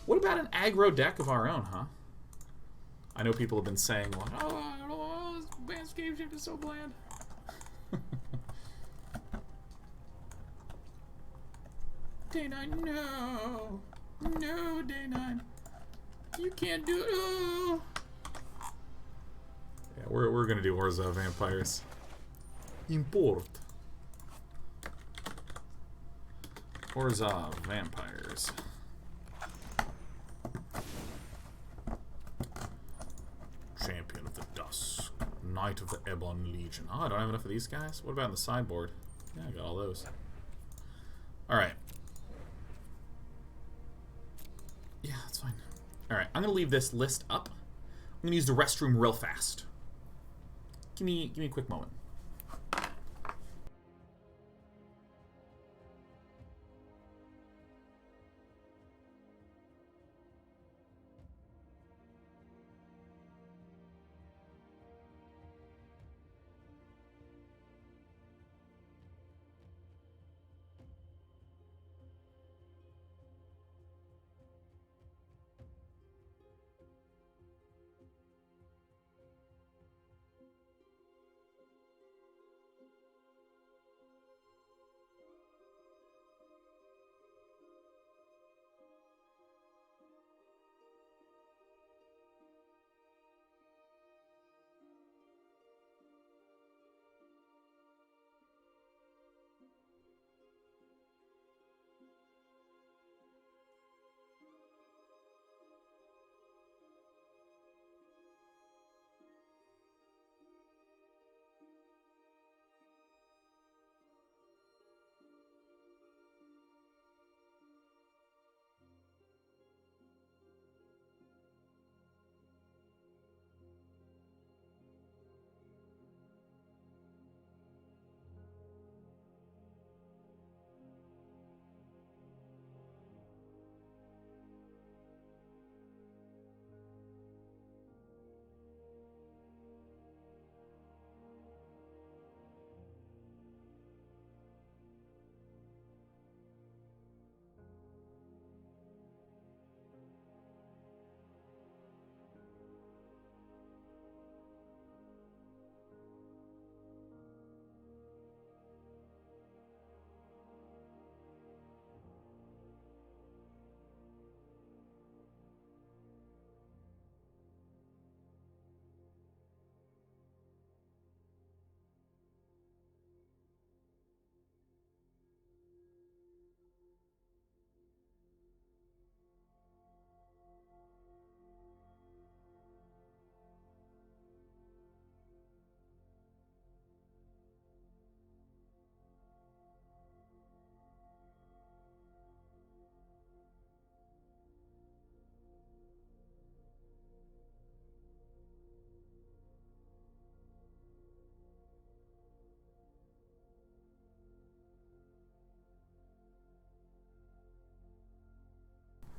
What about an aggro deck of our own, huh? I know people have been saying, like, oh, I don't know, this advanced game shift is so bland. Day 9, no. No, Day 9. You can't do it. Oh. Yeah, we're going to do Orzhov Vampires. Import. Orzhov Vampires. Champion of the Dusk. Knight of the Ebon Legion. Oh, I don't have enough of these guys? What about in the sideboard? Yeah, I got all those. Alright. Yeah, that's fine. Alright, I'm going to leave this list up. I'm going to use the restroom real fast. Give me a quick moment.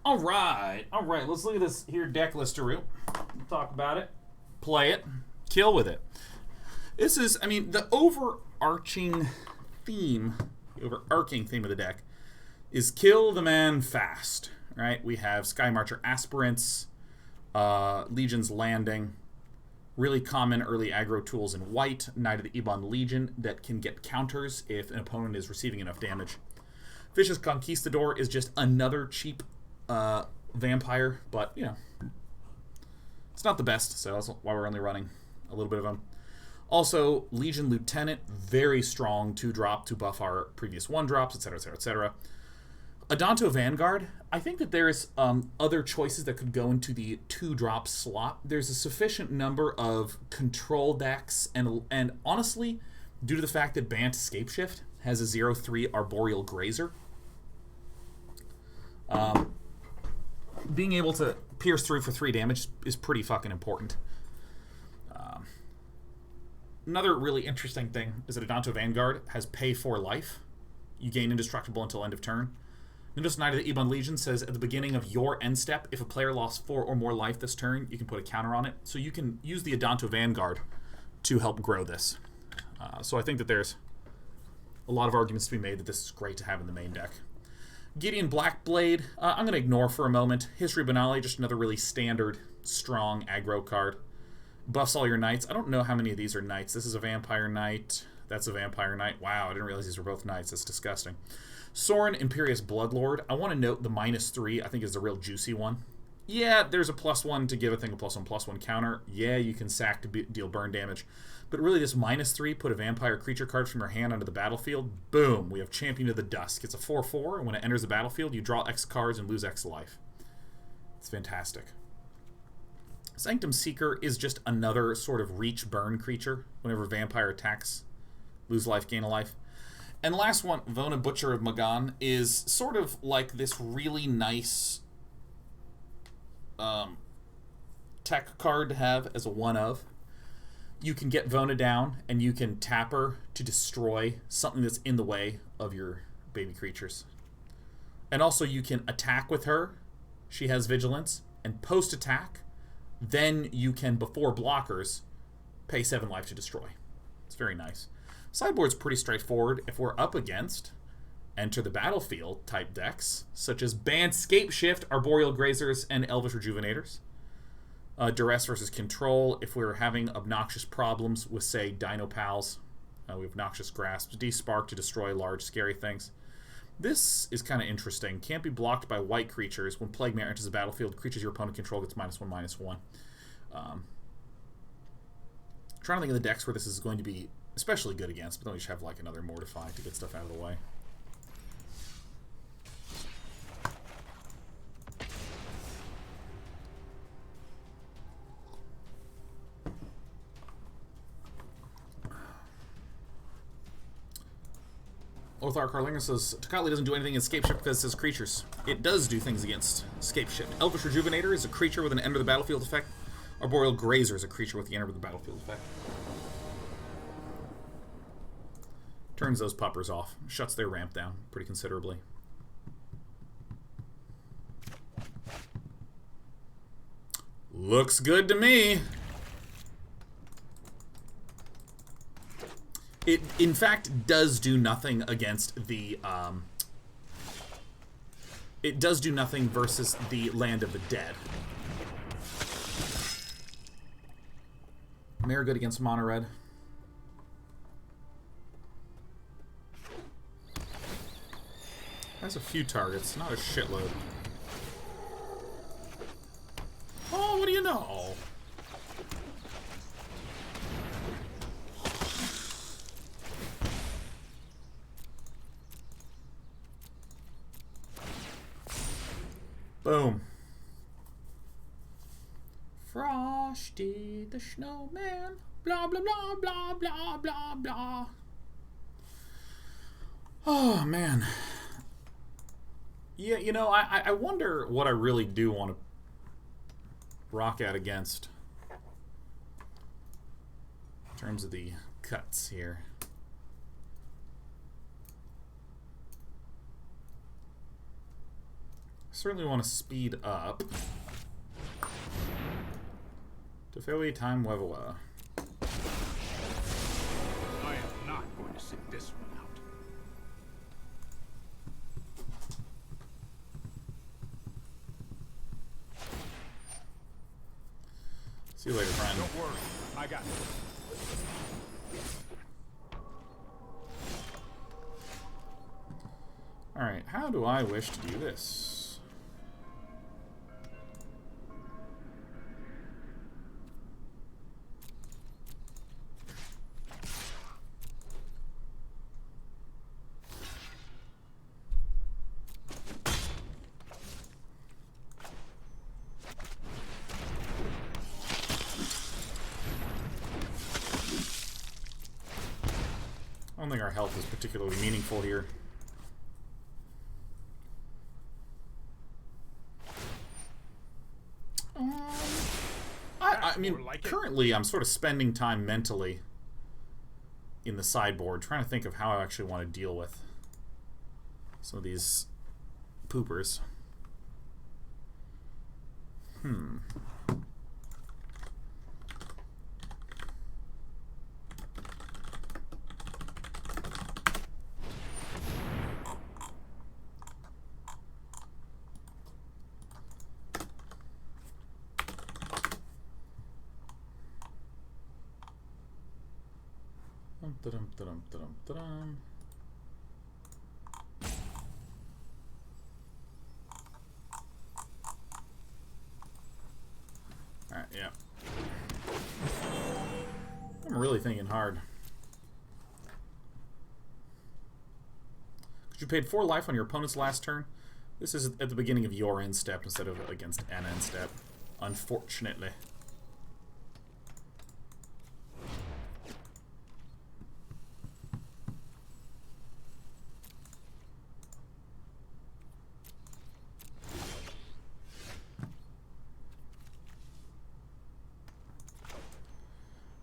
Alright, let's look at this here deck listeroo. We'll talk about it, play it, kill with it. This is, I mean, the overarching theme of the deck is kill the man fast, right? We have Skymarcher Aspirants, Legion's Landing, really common early aggro tools in white, Knight of the Ebon Legion that can get counters if an opponent is receiving enough damage. Vicious Conquistador is just another cheap vampire, but, you know, it's not the best, so that's why we're only running a little bit of them. Also, Legion Lieutenant, very strong 2-drop to buff our previous 1-drops, etc., etc., etc. Adanto Vanguard, I think that there's other choices that could go into the 2-drop slot. There's a sufficient number of control decks, and honestly, due to the fact that Bant Scapeshift has a 0/3 Arboreal Grazer, being able to pierce through for 3 damage is pretty fucking important. Another really interesting thing is that Adanto Vanguard has pay for life. You gain indestructible until end of turn. Notice Knight of the Ebon Legion says at the beginning of your end step, if a player lost 4 or more life this turn, you can put a counter on it. So you can use the Adanto Vanguard to help grow this. So I think that there's a lot of arguments to be made that this is great to have in the main deck. Gideon Blackblade, I'm going to ignore for a moment. History of Benalia, just another really standard, strong aggro card. Buffs all your knights. I don't know how many of these are knights. This is a vampire knight. That's a vampire knight. Wow, I didn't realize these were both knights. That's disgusting. Sorin, Imperious Bloodlord. I want to note the -3, I think, is the real juicy one. Yeah, there's a +1 to give a thing a +1/+1 counter. Yeah, you can sack to deal burn damage. But really, this -3, put a vampire creature card from your hand onto the battlefield. Boom, we have Champion of the Dusk. It's a 4/4, and when it enters the battlefield, you draw X cards and lose X life. It's fantastic. Sanctum Seeker is just another sort of reach burn creature. Whenever vampire attacks, lose life, gain a life. And last one, Vona, Butcher of Magan, is sort of like this really nice tech card to have as a one-of. You can get Vona down, and you can tap her to destroy something that's in the way of your baby creatures. And also you can attack with her. She has vigilance. And post-attack, then you can, before blockers, pay 7 life to destroy. It's very nice. Sideboard's pretty straightforward. If we're up against enter the battlefield type decks, such as Banned Scapeshift, Arboreal Grazers, and Elvish Rejuvenators. Duress versus Control, if we're having obnoxious problems with, say, Dino Pals. We have Noxious Grasp, Despark to destroy large, scary things. This is kind of interesting. Can't be blocked by white creatures. When Plague Mare enters the battlefield, creatures your opponent control gets -1/-1. Trying to think of the decks where this is going to be especially good against, but then we should have like another Mortify to get stuff out of the way. Lothar Carlinger says, Tocatli doesn't do anything in Scapeshift because it says creatures. It does do things against Scapeshift. Elvish Rejuvenator is a creature with an enter the battlefield effect. Arboreal Grazer is a creature with the enter the battlefield effect. Turns those puppers off. Shuts their ramp down pretty considerably. Looks good to me. It, in fact, does do nothing against the, it does do nothing versus the Land of the Dead. Mare good against Mono Red. Has a few targets, not a shitload. Oh, what do you know? Boom. Frosty the Snowman. Blah, blah, blah, blah, blah, blah, blah. Oh, man. Yeah, you know, I wonder what I really do want to rock out against. In terms of the cuts here. Certainly want to speed up. Tefeli time Wevoa. I am not going to sit this one out. See you later, friend. Don't worry, I got it. Alright, how do I wish to do this? I don't think our health is particularly meaningful here. I mean, currently I'm sort of spending time mentally in the sideboard, trying to think of how I actually want to deal with some of these poopers. Da-dum, da-dum, da-dum, da-dum. Alright, yeah. I'm really thinking hard. Because you paid 4 life on your opponent's last turn. This is at the beginning of your end step instead of against an end step. Unfortunately.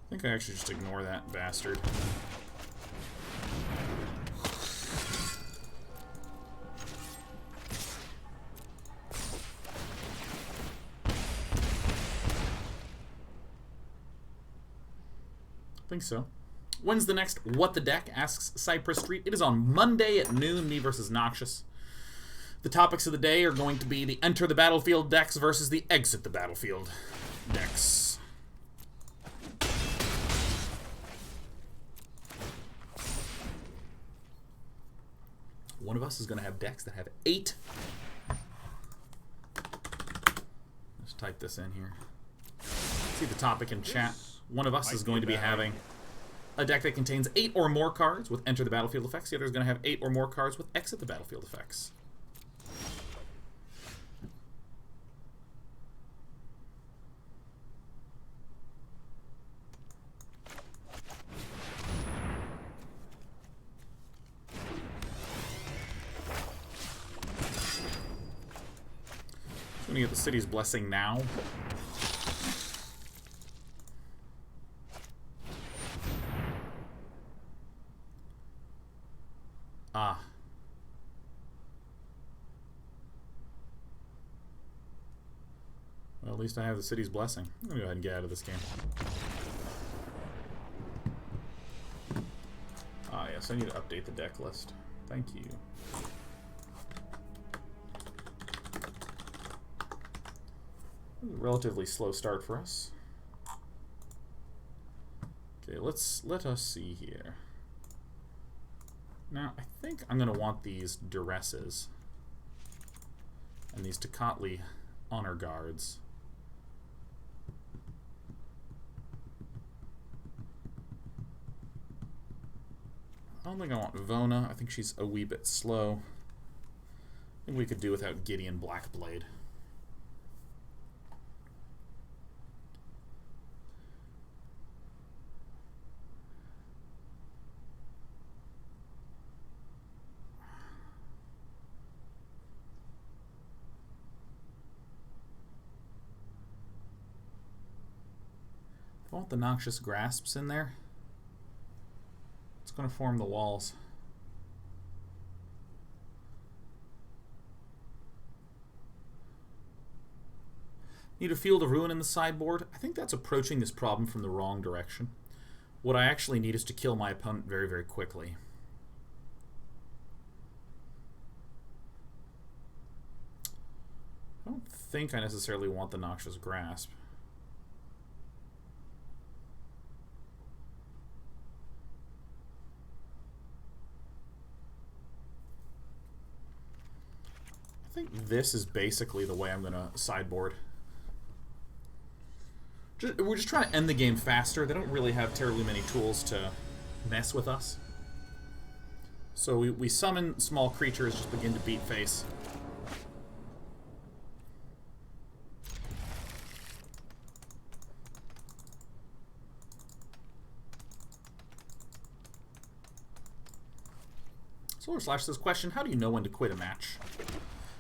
I think I actually just ignore that bastard. I think so. When's the next What the Deck? Asks Cypress Street. It is on Monday at noon, me versus Noxious. The topics of the day are going to be the Enter the Battlefield decks versus the Exit the Battlefield decks. One of us is going to have decks that have 8. Let's type this in here. See the topic in chat. One of us is going to be having a deck that contains 8 or more cards with Enter the Battlefield effects. The other is going to have 8 or more cards with Exit the Battlefield effects. I'm going to get the city's blessing now. Ah. Well, at least I have the city's blessing. I'm going to go ahead and get out of this game. Ah, yes, I need to update the deck list. Thank you. Relatively slow start for us. Okay, let us see here. Now, I think I'm going to want these Duresses and these Tocatli Honor Guards. I don't think I want Vona. I think she's a wee bit slow. I think we could do without Gideon Blackblade. I want the Noxious Grasps in there. It's going to form the walls. Need a Field of Ruin in the sideboard. I think that's approaching this problem from the wrong direction. What I actually need is to kill my opponent very, very quickly. I don't think I necessarily want the Noxious Grasp. I think this is basically the way I'm going to sideboard. We're just trying to end the game faster. They don't really have terribly many tools to mess with us. So we summon small creatures, just begin to beat face. Solar Slash says, question, how do you know when to quit a match?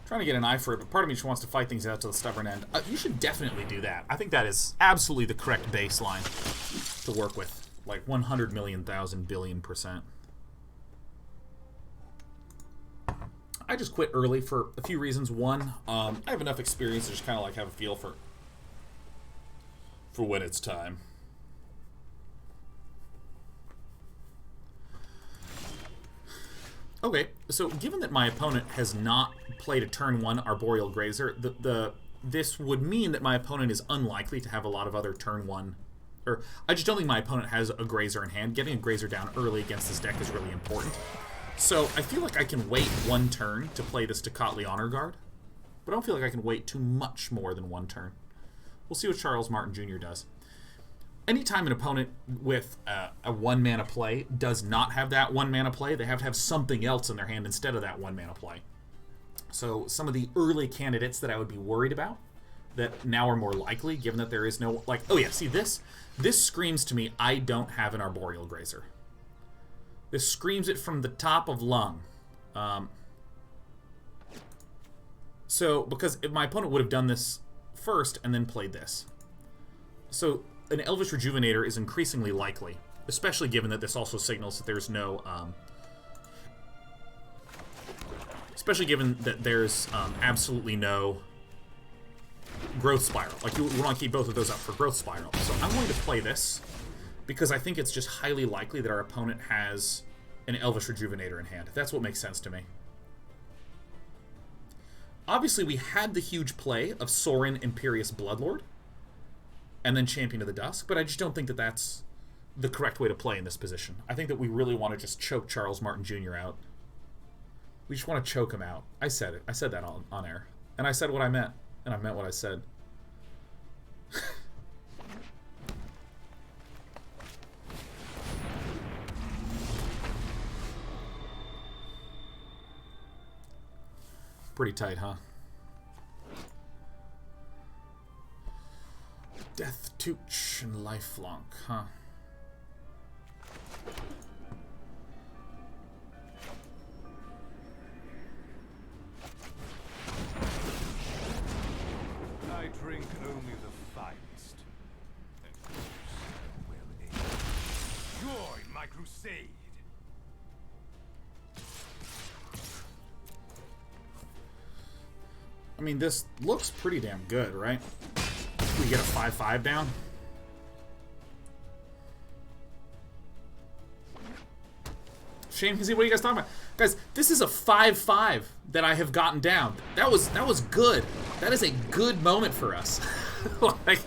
Trying to get an eye for it, but part of me just wants to fight things out to the stubborn end. You should definitely do that. I think that is absolutely the correct baseline to work with. Like 100 million, thousand, billion%. I just quit early for a few reasons. One, I have enough experience to just kind of like have a feel for when it's time. Okay, so given that my opponent has not played a turn 1 Arboreal Grazer, this would mean that my opponent is unlikely to have a lot of other turn 1 or I just don't think my opponent has a Grazer in hand. Getting a Grazer down early against this deck is really important. So I feel like I can wait one turn to play this Tocatli Honor Guard, but I don't feel like I can wait too much more than one turn. We'll see what Charles Martin Jr. does. Anytime an opponent with a 1-mana play does not have that 1-mana play, they have to have something else in their hand instead of that 1-mana play. So some of the early candidates that I would be worried about that now are more likely, given that there is no, like, oh yeah, see this? This screams to me, I don't have an Arboreal Grazer. This screams it from the top of lung. So, because if my opponent would have done this first and then played this. So, an Elvish Rejuvenator is increasingly likely, especially given that this also signals that there's no, especially given that there's absolutely no Growth Spiral. Like, you want to keep both of those up for Growth Spiral. So I'm going to play this, because I think it's just highly likely that our opponent has an Elvish Rejuvenator in hand. That's what makes sense to me. Obviously, we had the huge play of Sorin, Imperious, Bloodlord, and then Champion of the Dusk, but I just don't think that that's the correct way to play in this position. I think that we really want to just choke Charles Martin Jr. out. We just want to choke him out. I said it. I said that on air. And I said what I meant. And I meant what I said. Pretty tight, huh? Death Tooch and Lifelonk, huh? I drink only the finest. And those well aged. Join my crusade. I mean, this looks pretty damn good, right? We get a 5/5 down. Shame, what are you guys talking about? Guys, this is a 5/5 that I have gotten down. That was good. That is a good moment for us. Like,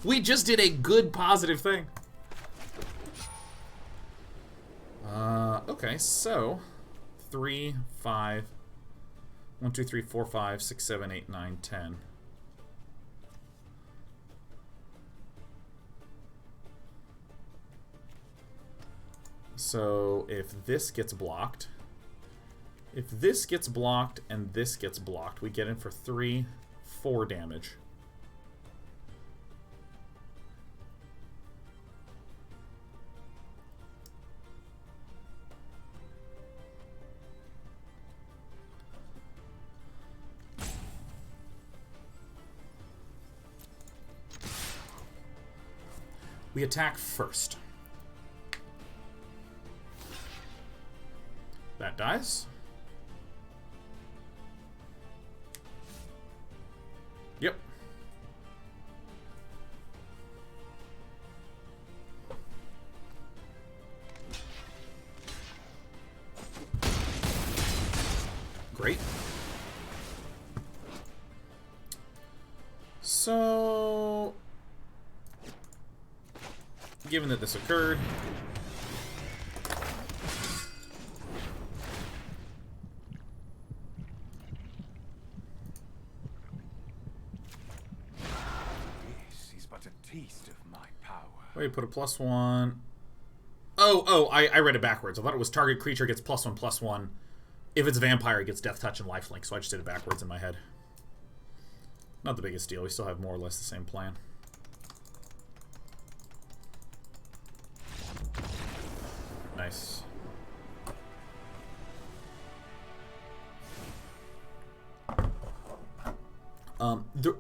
we just did a good positive thing. Okay, so 3, 5, 1, 2, 3, 4, 5, 6, 7, 8, 9, 10. So if this gets blocked, and this gets blocked, we get in for 3, 4 damage. We attack first. That dies. Yep. Great. So, given that this occurred, wait, put a +1. Oh, I read it backwards. I thought it was target creature gets +1/+1. If it's vampire, it gets Death Touch and Lifelink, so I just did it backwards in my head. Not the biggest deal. We still have more or less the same plan. Nice.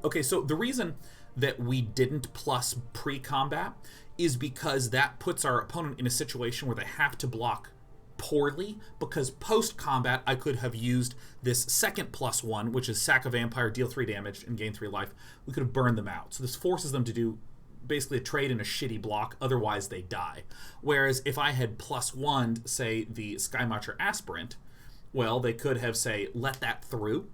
Okay, so the reason that we didn't plus pre-combat is because that puts our opponent in a situation where they have to block poorly, because post-combat I could have used this second +1, which is sack a vampire, deal 3 damage, and gain 3 life. We could have burned them out. So this forces them to do basically a trade in a shitty block, otherwise they die. Whereas if I had +1, say, the Skymarcher Aspirant, well, they could have, say, let that through,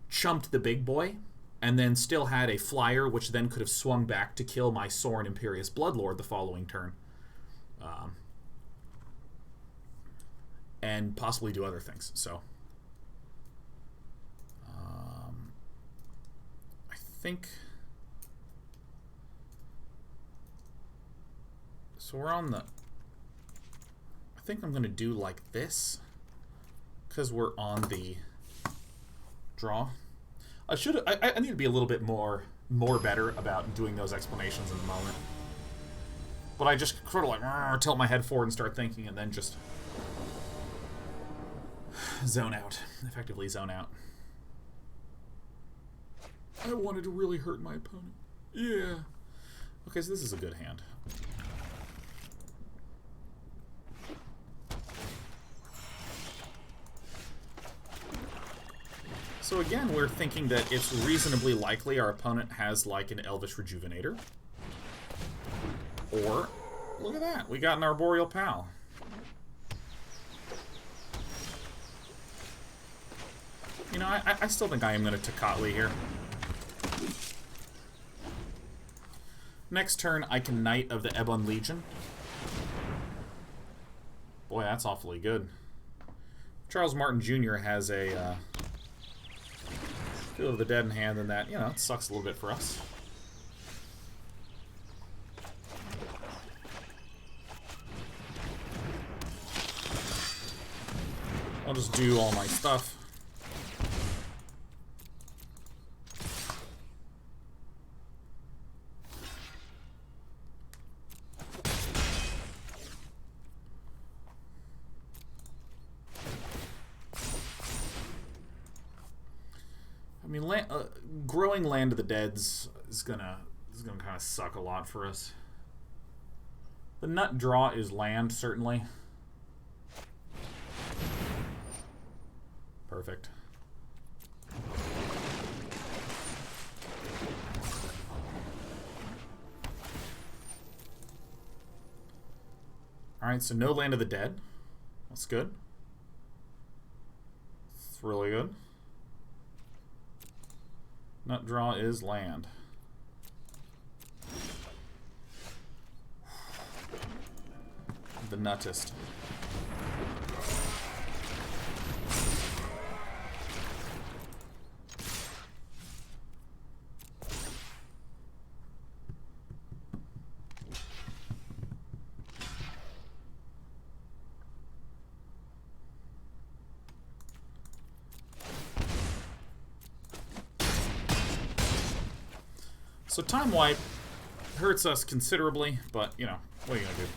chumped the big boy, and then still had a flyer, which then could have swung back to kill my Sorin Imperious Bloodlord the following turn. And possibly do other things. So, I think... So we're on the... I think I'm going to do like this, because we're on the draw. I need to be a little bit more better about doing those explanations in the moment. But I just sort of like tilt my head forward and start thinking, and then just zone out. Effectively zone out. I wanted to really hurt my opponent. Yeah. Okay, so this is a good hand. So again, we're thinking that it's reasonably likely our opponent has like an Elvish Rejuvenator. Or, look at that, we got an Arboreal Pal. You know, I still think I am going to Tocatli here. Next turn, I can Knight of the Ebon Legion. Boy, that's awfully good. Charles Martin Jr. has a Field of the Dead in hand, and that, you know, it sucks a little bit for us. I'll just do all my stuff. I mean, growing Land of the Deads is gonna kind of suck a lot for us. The nut draw is land, certainly. Perfect. Alright, so no Land of the Dead. That's good. It's really good. Nut draw is land. The nuttest. So Time Wipe hurts us considerably, but, you know, what are you going to do?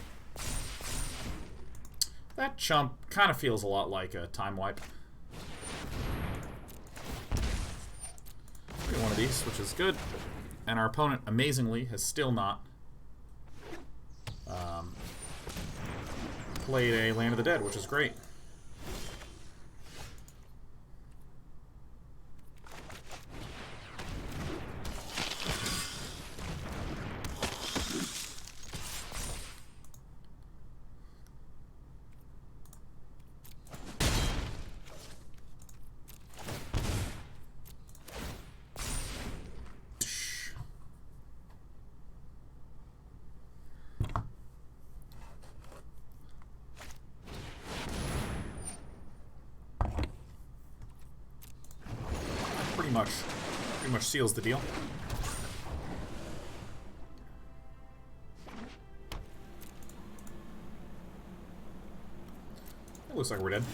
That chump kind of feels a lot like a Time Wipe. Get one of these, which is good. And our opponent, amazingly, has still not played a Land of the Dead, which is great. Pretty much seals the deal. It looks like we're dead.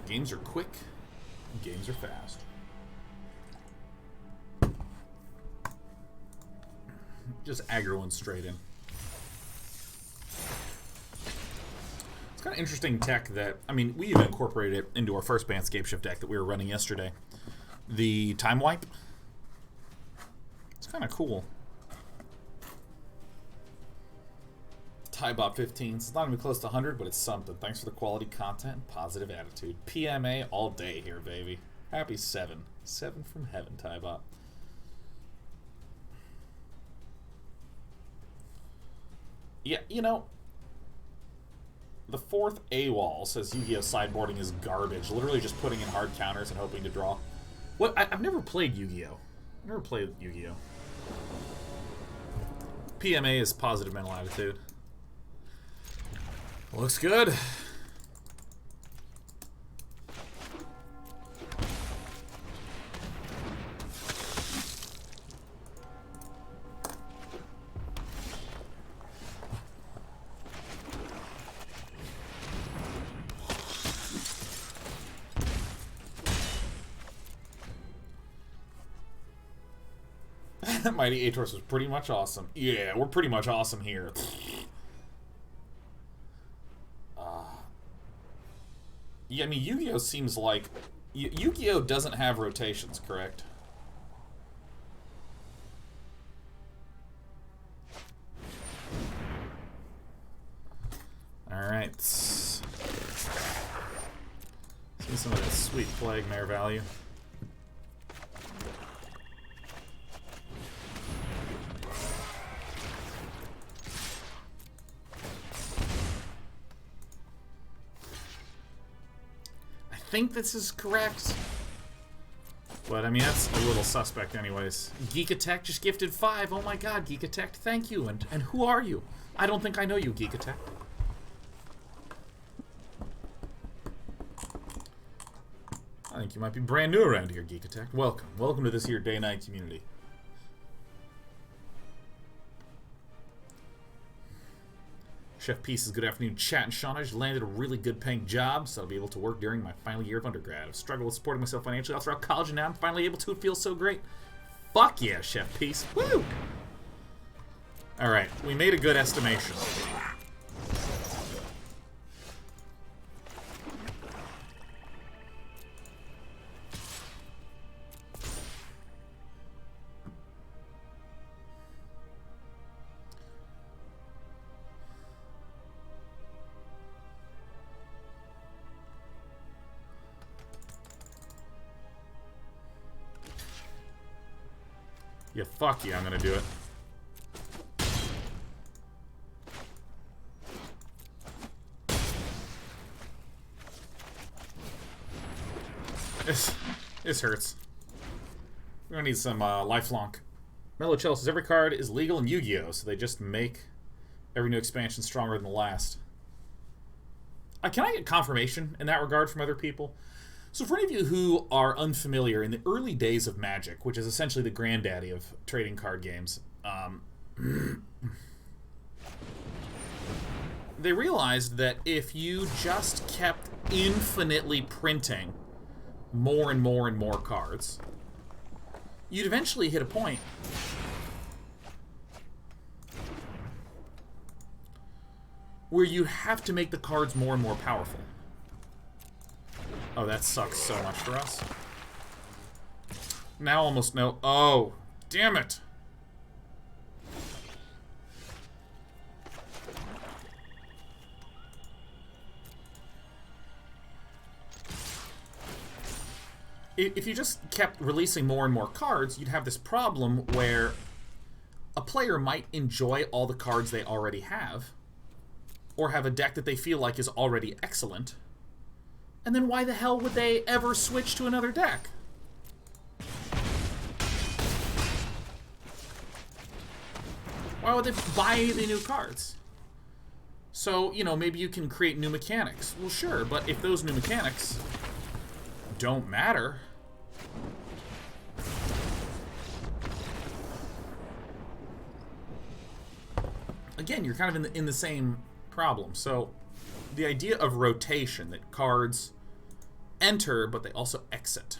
Games are quick, games are fast. Just aggroing straight in. It's kind of interesting tech that, I mean, we even incorporated it into our first band Scapeshift deck that we were running yesterday. The Time Wipe. It's kind of cool. Tybot 15. It's not even close to 100, but it's something. Thanks for the quality content and positive attitude. PMA all day here, baby. Happy 7. 7 from heaven, Tybot. Yeah, you know, The fourth AWOL says Yu-Gi-Oh! Sideboarding is garbage. Literally just putting in hard counters and hoping to draw. What? I've never played Yu-Gi-Oh! I've never played Yu-Gi-Oh! PMA is positive mental attitude. Looks good. Mighty Atrox was pretty much awesome. Yeah, we're pretty much awesome here. Yeah, I mean, Yu-Gi-Oh! Seems like... Yu-Gi-Oh! Doesn't have rotations, correct? Alright. See some of that sweet Plague Mare value. I think this is correct. But, I mean, that's a little suspect anyways. Geek Attack just gifted 5. Oh my god, Geek Attack, thank you. And who are you? I don't think I know you, Geek Attack. I think you might be brand new around here, Geek Attack. Welcome. Welcome to this here day-night community. Chef Pieces, good afternoon, chat and Sean. I just landed a really good paying job, so I'll be able to work during my final year of undergrad. I've struggled with supporting myself financially all throughout college, and now I'm finally able to. It feels so great. Fuck yeah, Chef Piece. Woo! Alright, we made a good estimation. Yeah, fuck yeah, I'm gonna do it. This hurts. We're gonna need some lifelong. Mellow Chill says every card is legal in Yu-Gi-Oh! So they just make every new expansion stronger than the last. Can I get confirmation in that regard from other people? So for any of you who are unfamiliar, in the early days of Magic, which is essentially the granddaddy of trading card games, they realized that if you just kept infinitely printing more and more and more cards, you'd eventually hit a point where you have to make the cards more and more powerful. Oh, that sucks so much for us. Now almost no. Oh, damn it. If you just kept releasing more and more cards, you'd have this problem where a player might enjoy all the cards they already have, or have a deck that they feel like is already excellent. And then why the hell would they ever switch to another deck? Why would they buy the new cards? So, you know, maybe you can create new mechanics. Well, sure, but if those new mechanics don't matter, again, you're kind of in the same problem. So the idea of rotation, that cards enter, but they also exit.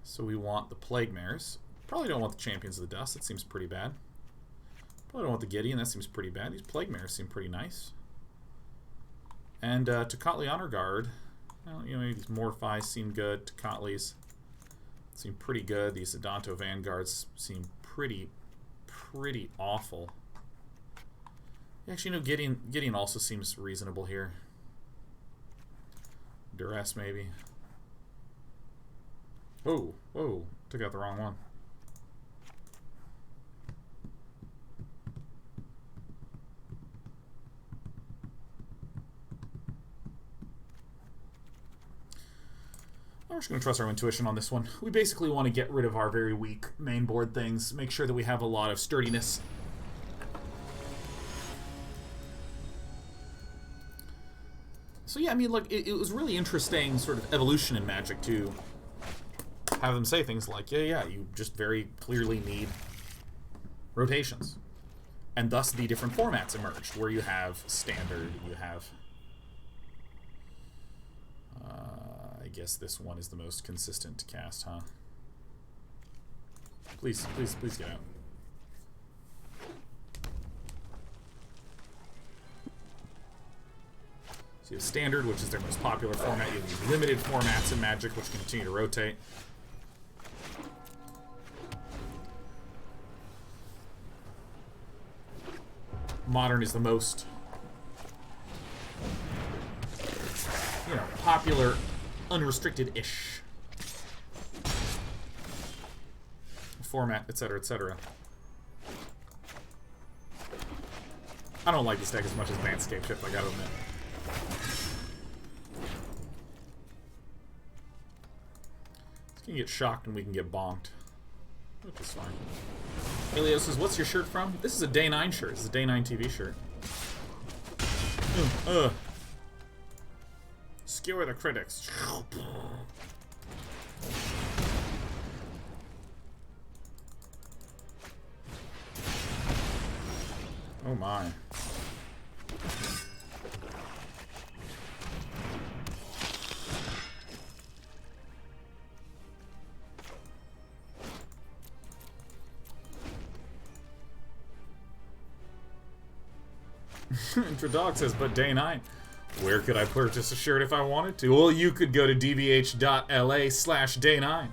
So we want the Plague Mares. Probably don't want the Champions of the Dust. That seems pretty bad. Probably don't want the Gideon. That seems pretty bad. These Plague Mares seem pretty nice. And Tocatli Honor Guard. Well, you know, maybe these Mortify seem good. Tocatlis seem pretty good. These Adanto Vanguards seem pretty awful. Actually, no, Gideon also seems reasonable here. Duress, maybe. Whoa, whoa, took out the wrong one. We're just going to trust our intuition on this one. We basically want to get rid of our very weak main board things, make sure that we have a lot of sturdiness. So yeah, I mean, look, it was really interesting sort of evolution in Magic to have them say things like, yeah, you just very clearly need rotations. And thus the different formats emerged, where you have standard, you have... I guess this one is the most consistent to cast, huh? Please, please, please get out. So you have standard, which is their most popular format. You have these limited formats in Magic, which continue to rotate. Modern is the most, you know, popular, unrestricted-ish format, etc., etc. I don't like this deck as much as Landscape Shift, I gotta admit. This can get shocked and we can get bonked, which is fine. Elio says, what's your shirt from? This is a Day 9 shirt. This is a Day 9 TV shirt. Skewer the critics. Oh my. Introdog says, but Day 9. Where could I purchase a shirt if I wanted to? Well, you could go to dbh.la/day9.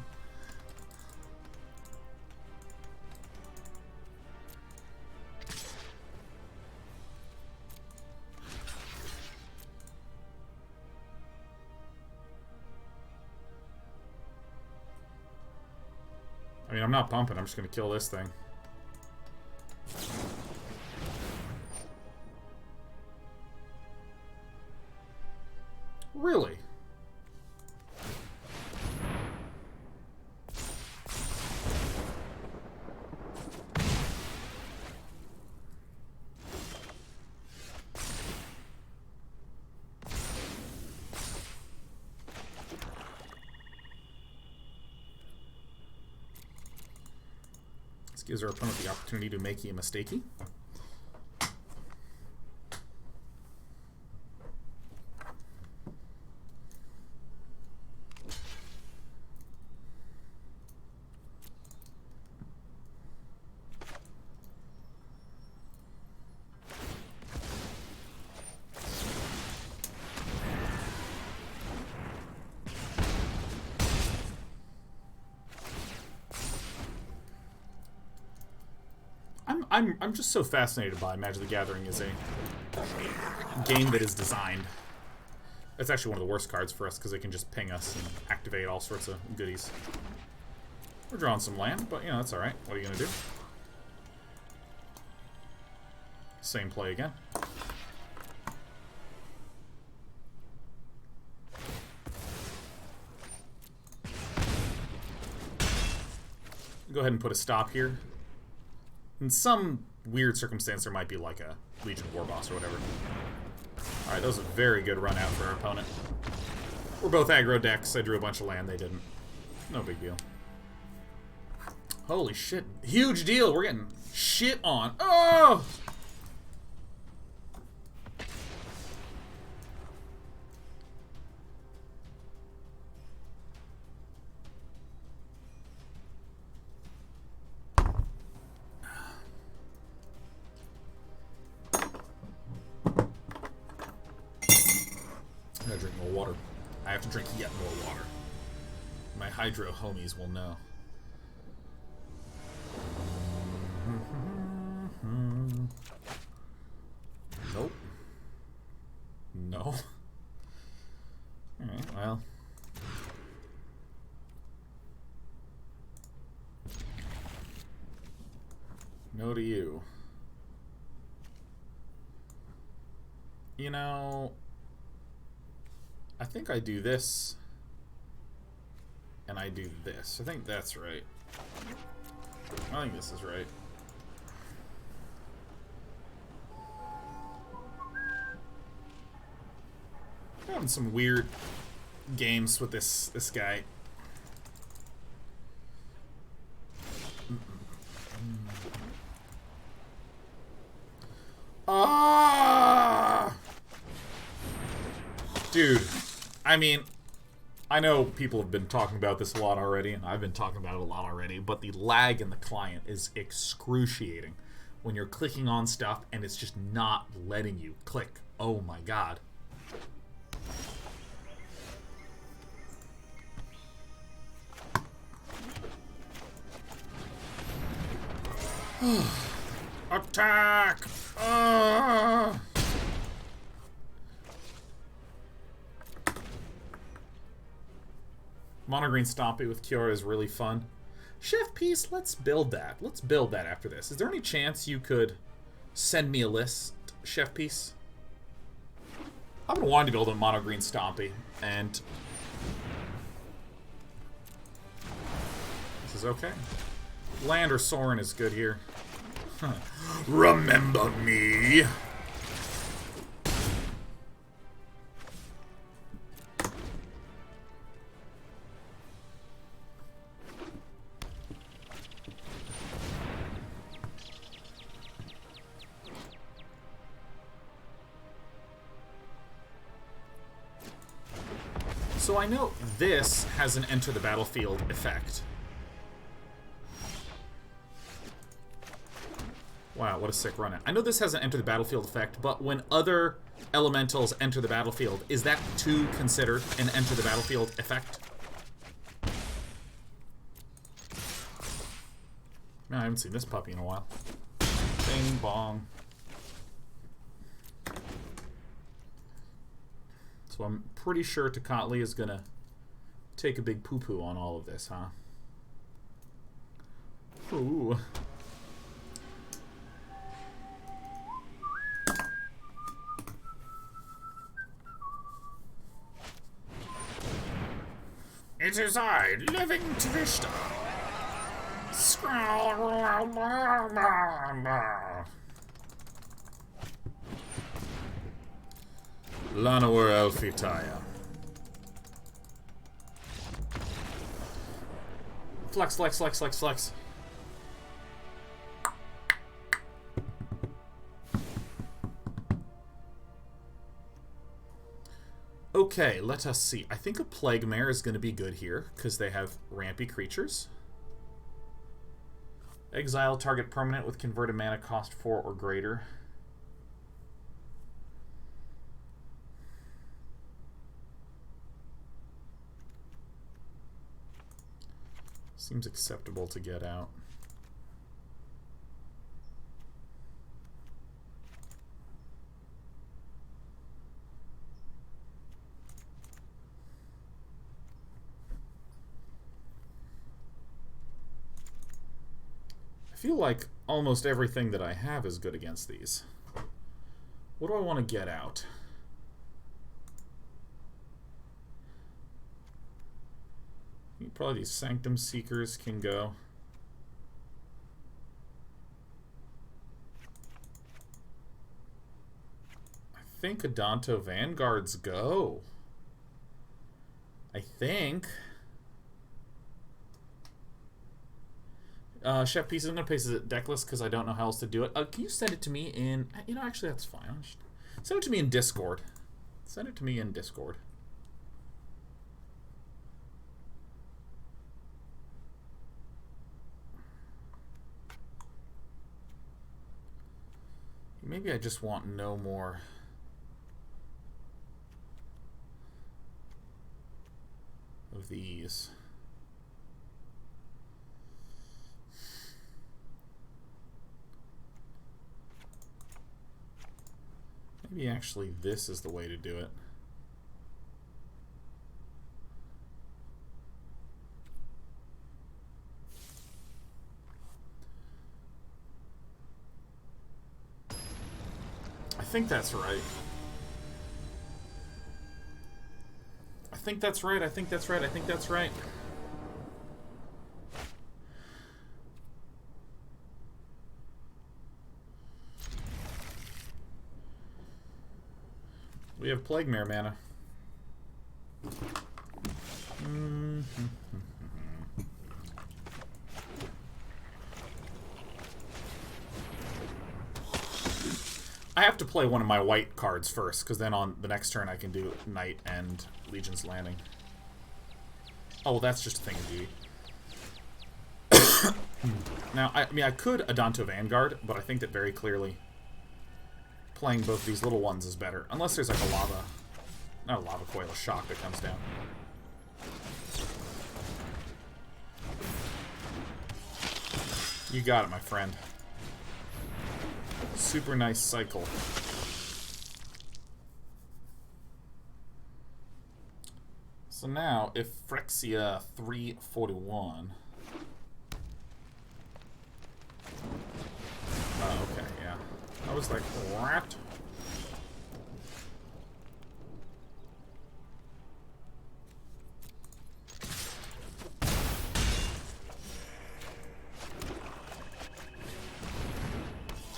I mean, I'm not pumping. I'm just going to kill this thing. Really? This gives our opponent the opportunity to make a mistakey. I'm just so fascinated by Magic the Gathering as a game that is designed. It's actually one of the worst cards for us because it can just ping us and activate all sorts of goodies. We're drawing some land, but you know, that's alright. What are you gonna do? Same play again. Go ahead and put a stop here. In some weird circumstance, there might be like a Legion War Boss or whatever. Alright, that was a very good run out for our opponent. We're both aggro decks. I drew a bunch of land, they didn't. No big deal. Holy shit. Huge deal! We're getting shit on. Oh! I gotta drink more water. I have to drink yet more water. My hydro homies will know. Nope. No. Alright, well. No to you. You know, I think I do this. and I do this. I think that's right. I think this is right. I'm having some weird games with this guy. Dude, I mean, I know people have been talking about this a lot already, and I've been talking about it a lot already, but the lag in the client is excruciating when you're clicking on stuff and it's just not letting you click. Oh my god. Attack! Mono green Stompy with Kiora is really fun. Chef Piece, let's build that. Let's build that after this. Is there any chance you could send me a list, Chef Piece? I've been wanting to build a mono green Stompy, and this is okay. Land or Sorin is good here. Remember me. So I know this has an enter the battlefield effect. Wow, what a sick run. I know this has an enter the battlefield effect, but when other elementals enter the battlefield, is that too considered an enter the battlefield effect? Man, I haven't seen this puppy in a while. Bing bong. So I'm pretty sure Tocatli is gonna take a big poo-poo on all of this, huh? Ooh. It is I, living Tvishta. Lanawar Elfitaya. Flex, flex, flex, flex, flex. Okay, let us see. I think a Plague Mare is going to be good here, because they have rampy creatures. Exile target permanent with converted mana cost 4 or greater. Seems acceptable to get out. I feel like almost everything that I have is good against these. What do I want to get out? Probably these Sanctum Seekers can go. I think Adanto Vanguards go. I think. Chef Pieces, I'm going to paste it deckless because I don't know how else to do it. Can you send it to me in... You know, actually, that's fine. Send it to me in Discord. Send it to me in Discord. Maybe I just want no more of these. Maybe actually this is the way to do it. I think that's right. I think that's right. I think that's right. I think that's right. We have Plague Mare mana. I have to play one of my white cards first, because then on the next turn I can do Knight and Legion's Landing. Oh, well, that's just a thing of beauty. Now, I mean, I could Adanto Vanguard, but I think that very clearly playing both these little ones is better. Unless there's like a lava... Not a lava coil, a shock that comes down. You got it, my friend. Super nice cycle. So now, if Phyrexia 341... Oh, okay, yeah. I was like, what?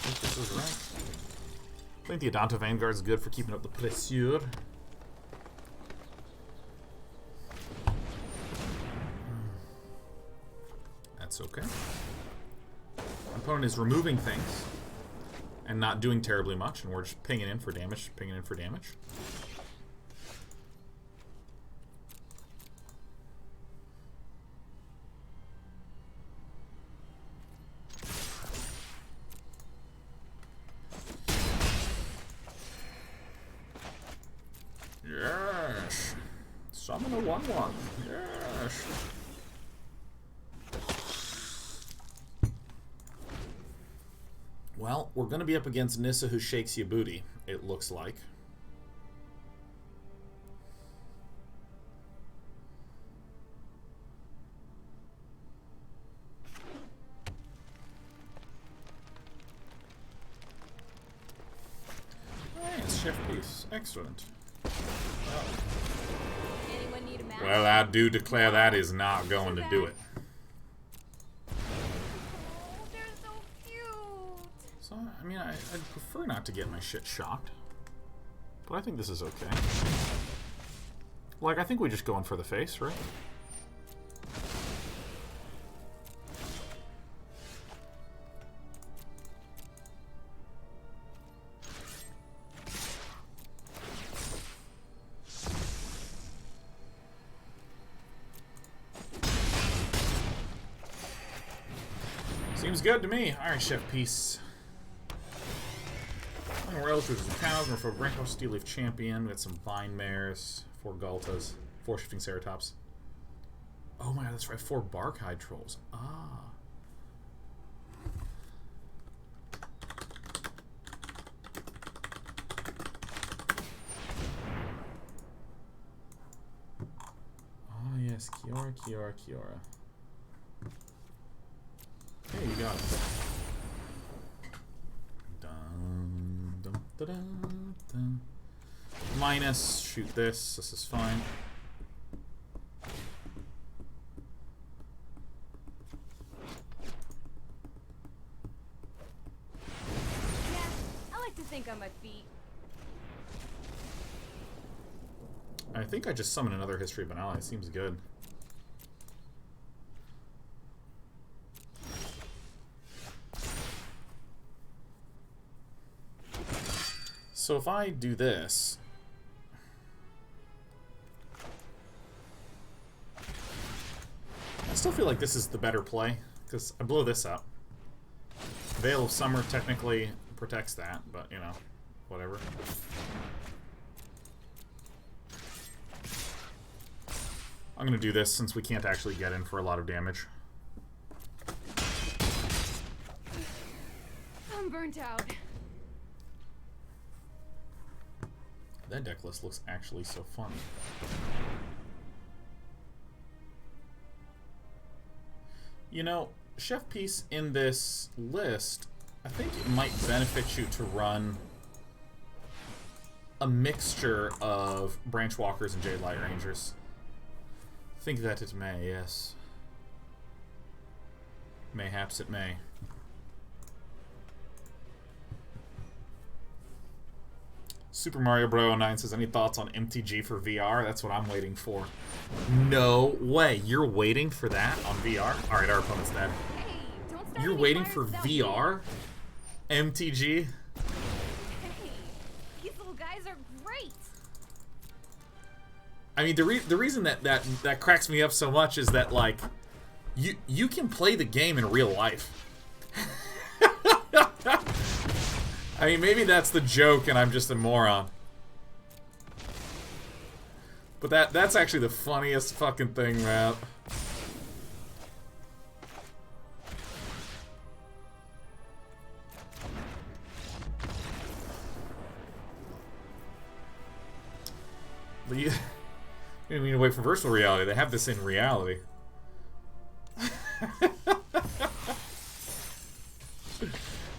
I think this is right. I think the Adanto Vanguard is good for keeping up the pressure. That's okay. My opponent is removing things and not doing terribly much, and we're just pinging in for damage, pinging in for damage. Yes! Summon a 1/1. Yes! Well, we're going to be up against Nissa who shakes your booty, it looks like. Nice, chef piece. Excellent. Well, I do declare that is not going to do it. So, I mean, I'd prefer not to get my shit shocked. But I think this is okay. Like, I think we just go in for the face, right? Seems good to me. Alright, chef piece. Relatives and cows, we're for Branch House Steel Leaf Champion. We got some Vine Mares, 4 Galtas, 4 Shifting Ceratops. Oh my god, that's right, 4 Barkhide Trolls. Ah. Oh yes, Kiora, Kiora, Kiora. Hey, you got it. Dun. Minus, shoot this. This is fine. Yeah, I like to think on my feet. I think I just summoned another History of Benalia. It seems good. So if I do this, I still feel like this is the better play, because I blow this up. Veil of Summer technically protects that, but, you know, whatever. I'm going to do this since we can't actually get in for a lot of damage. I'm burnt out. That deck list looks actually so fun. You know, chef piece in this list, I think it might benefit you to run a mixture of Branch Walkers and Jade Light Rangers. Think that it may, yes. Mayhaps it may. Super Mario Bros. 09 says, any thoughts on MTG for VR? That's what I'm waiting for. No way. You're waiting for that on VR? Alright, our opponent's dead. Hey, don't start You're any waiting fires for without VR? MTG? me. Hey, these little guys are great. I mean, the reason that cracks me up so much is that, like, you can play the game in real life. I mean, maybe that's the joke and I'm just a moron. But that's actually the funniest fucking thing, man. But you don't need to wait for virtual reality. They have this in reality.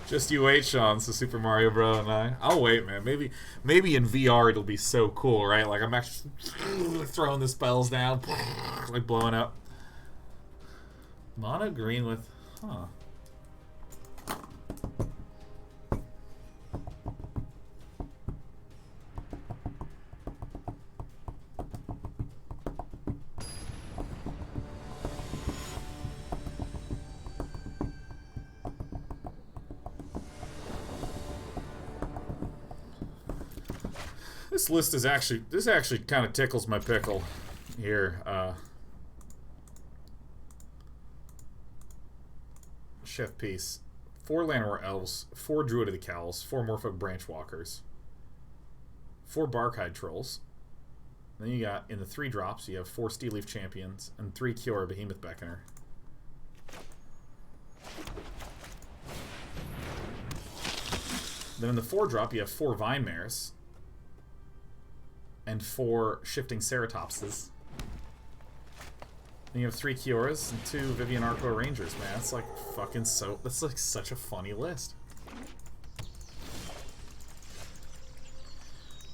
Just you wait, Sean, so Super Mario Bros. 9. I'll wait, man. Maybe in VR it'll be so cool, right? Like, I'm actually throwing the spells down, like blowing up. Mono green with... Huh. This list is actually, this actually kind of tickles my pickle here. Chef Piece. 4 Llanowar Elves, 4 Druid of the Cowls, 4 Morphic Branchwalkers, 4 Barkhide Trolls. Then you got, in the 3 drops, you have 4 Steel Leaf Champions and 3 Kiora Behemoth Beckoner. Then in the 4 drop, you have 4 Vine Mares and 4 Shifting Ceratopses. Then you have 3 Kioras and 2 Vivian Arco Rangers, man. That's like fucking so... That's like such a funny list.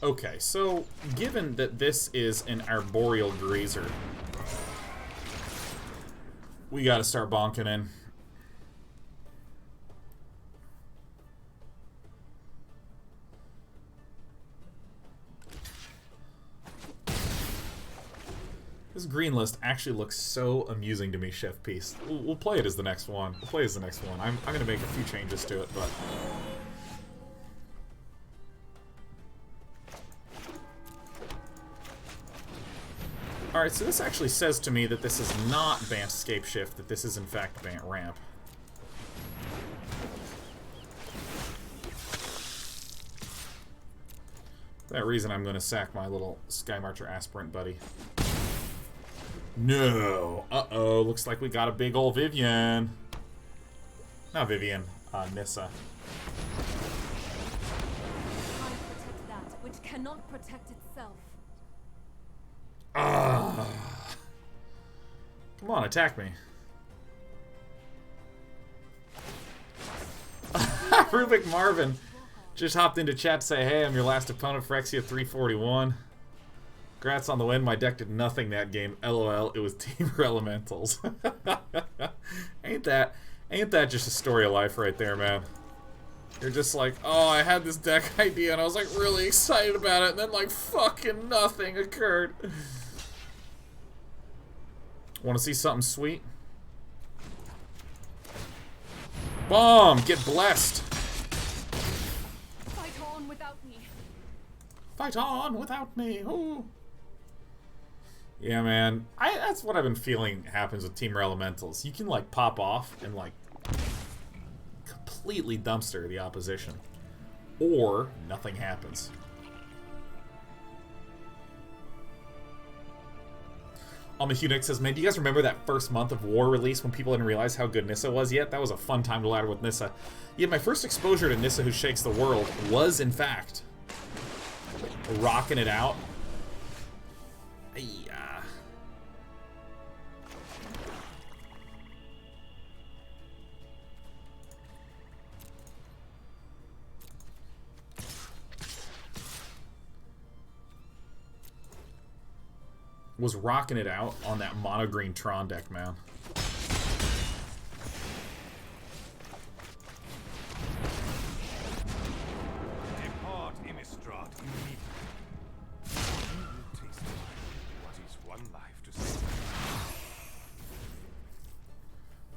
Okay, so given that this is an Arboreal Grazer, we gotta start bonking in. This green list actually looks so amusing to me, Chef Piece. We'll play it as the next one. We'll play it as the next one. I'm going to make a few changes to it, but... Alright, so this actually says to me that this is not Bant Escape Shift, that this is in fact Bant Ramp. For that reason, I'm going to sack my little Skymarcher Aspirant buddy. No. Uh-oh. Looks like we got a big old Vivian. Not Vivian. Nissa. Can't protect that which cannot protect itself. Come on, attack me. Rubik Marvin just hopped into chat to say, hey, I'm your last opponent, Phyrexia 341. Congrats on the win. My deck did nothing that game. LOL. It was Team Elementals. Ain't that just a story of life right there, man? You're just like, oh, I had this deck idea and I was like really excited about it, and then like fucking nothing occurred. Want to see something sweet? Bomb! Get blessed! Fight on without me. Fight on without me. Ooh. Yeah, man. That's what I've been feeling happens with Team Elementals. You can, like, pop off and, like, completely dumpster the opposition. Or nothing happens. Almahunic says, man, do you guys remember that first month of War release when people didn't realize how good Nissa was yet? That was a fun time to ladder with Nissa. Yeah, my first exposure to Nissa Who Shakes the World was, in fact, rocking it out. Was rocking it out on that mono green Tron deck, man. Depart, Innistrad,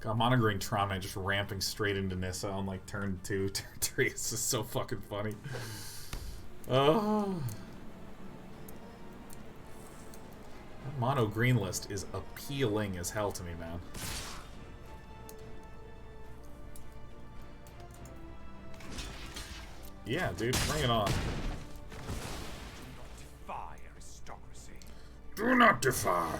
God, Monogreen Trauma just ramping straight into Nissa on like turn 2, turn 3. It's just so fucking funny. Oh. That mono green list is appealing as hell to me, man. Yeah, dude, bring it on. Defy aristocracy. Do not defy.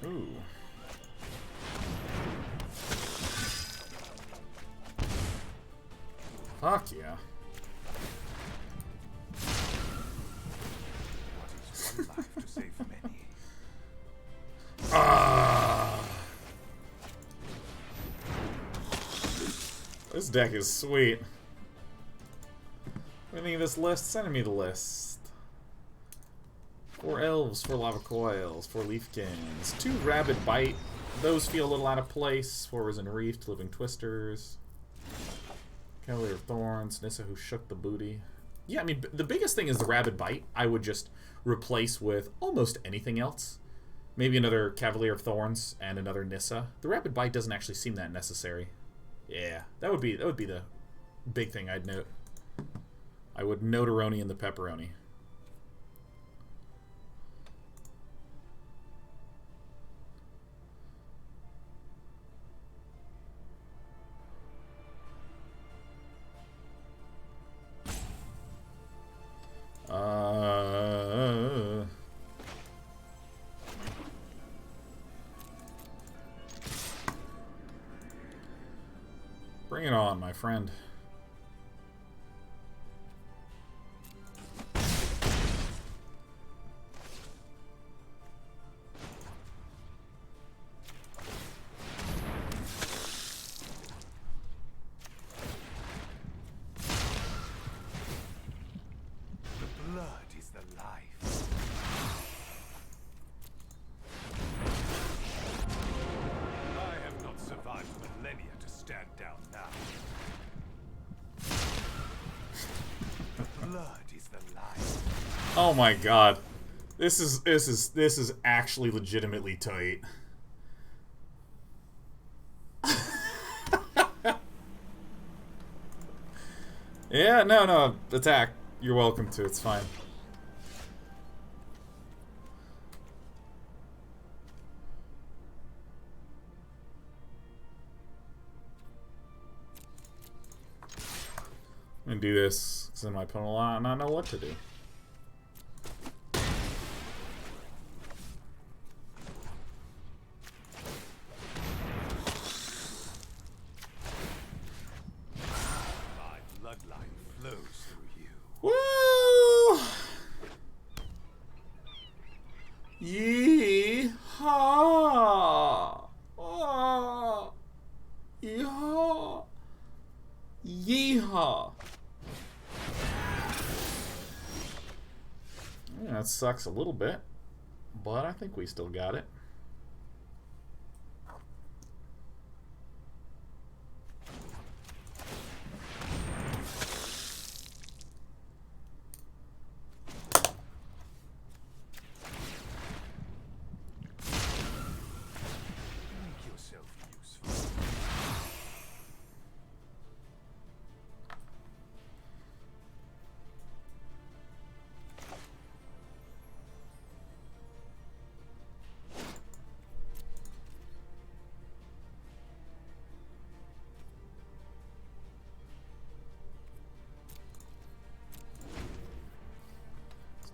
Ooh. Fuck yeah. What is one life to save many? Ah. This deck is sweet. Winning this list, sending me the list. 4 elves, 4 lava coils, 4 leafkins, 2 rabid bite. Those feel a little out of place. 4 risen reefed, living twisters. Cavalier of Thorns, Nissa who shook the booty. Yeah, I mean, the biggest thing is the rabid bite. I would just replace with almost anything else. Maybe another Cavalier of Thorns and another Nissa. The rabid bite doesn't actually seem that necessary. Yeah, that would be the big thing I'd note. I would note-a-roni in the pepperoni. Bring it on, my friend. Oh my god. This is actually legitimately tight. Yeah, no, attack. You're welcome to, it's fine. I'm gonna do this because then my opponent will not know what to do. Yeehaw! Oh, yeehaw! Yeehaw! Yeah, that sucks a little bit, but I think we still got it.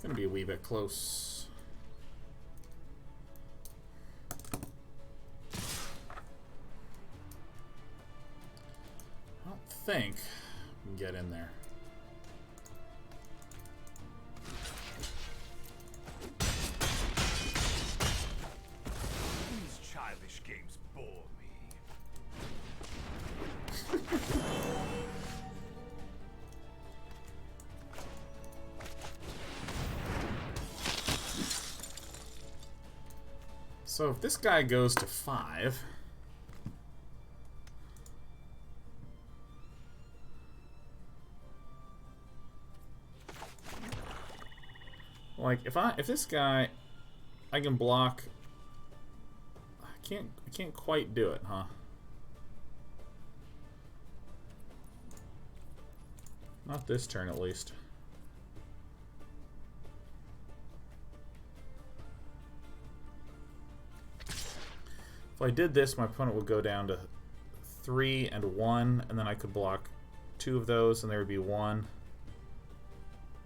Gonna be a wee bit close. I don't think we can get in there. These childish games bore me. So if this guy goes to 5, like if this guy I can block. I can't quite do it, huh? Not this turn, at least. If I did this, my opponent would go down to 3 and 1, and then I could block 2 of those, and there would be 1.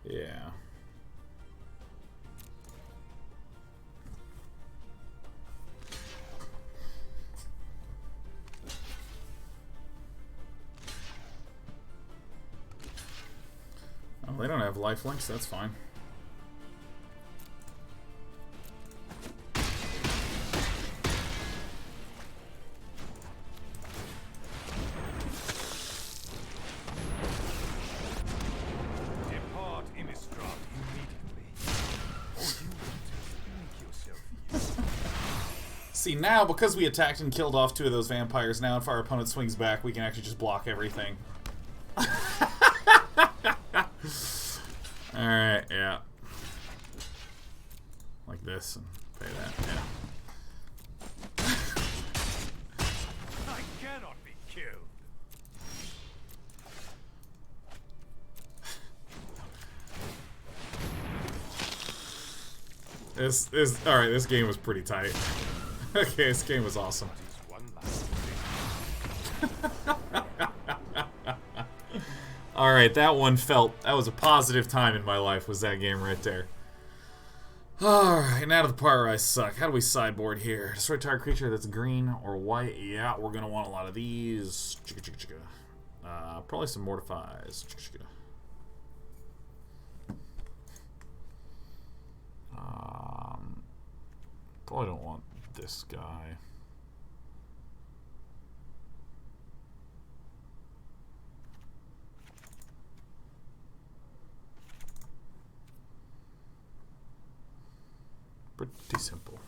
Yeah. Oh, they don't have lifelinks, that's fine. See, now, because we attacked and killed off 2 of those vampires, now if our opponent swings back, we can actually just block everything. Alright, yeah. Like this, and pay that, yeah. I cannot be killed. Alright, this game was pretty tight. Okay, this game was awesome. Alright, that was a positive time in my life, was that game right there. Alright, now to the part where I suck. How do we sideboard here? Destroy target creature that's green or white. Yeah, we're gonna want a lot of these. Probably some Mortifies. Probably don't want this guy. Pretty simple.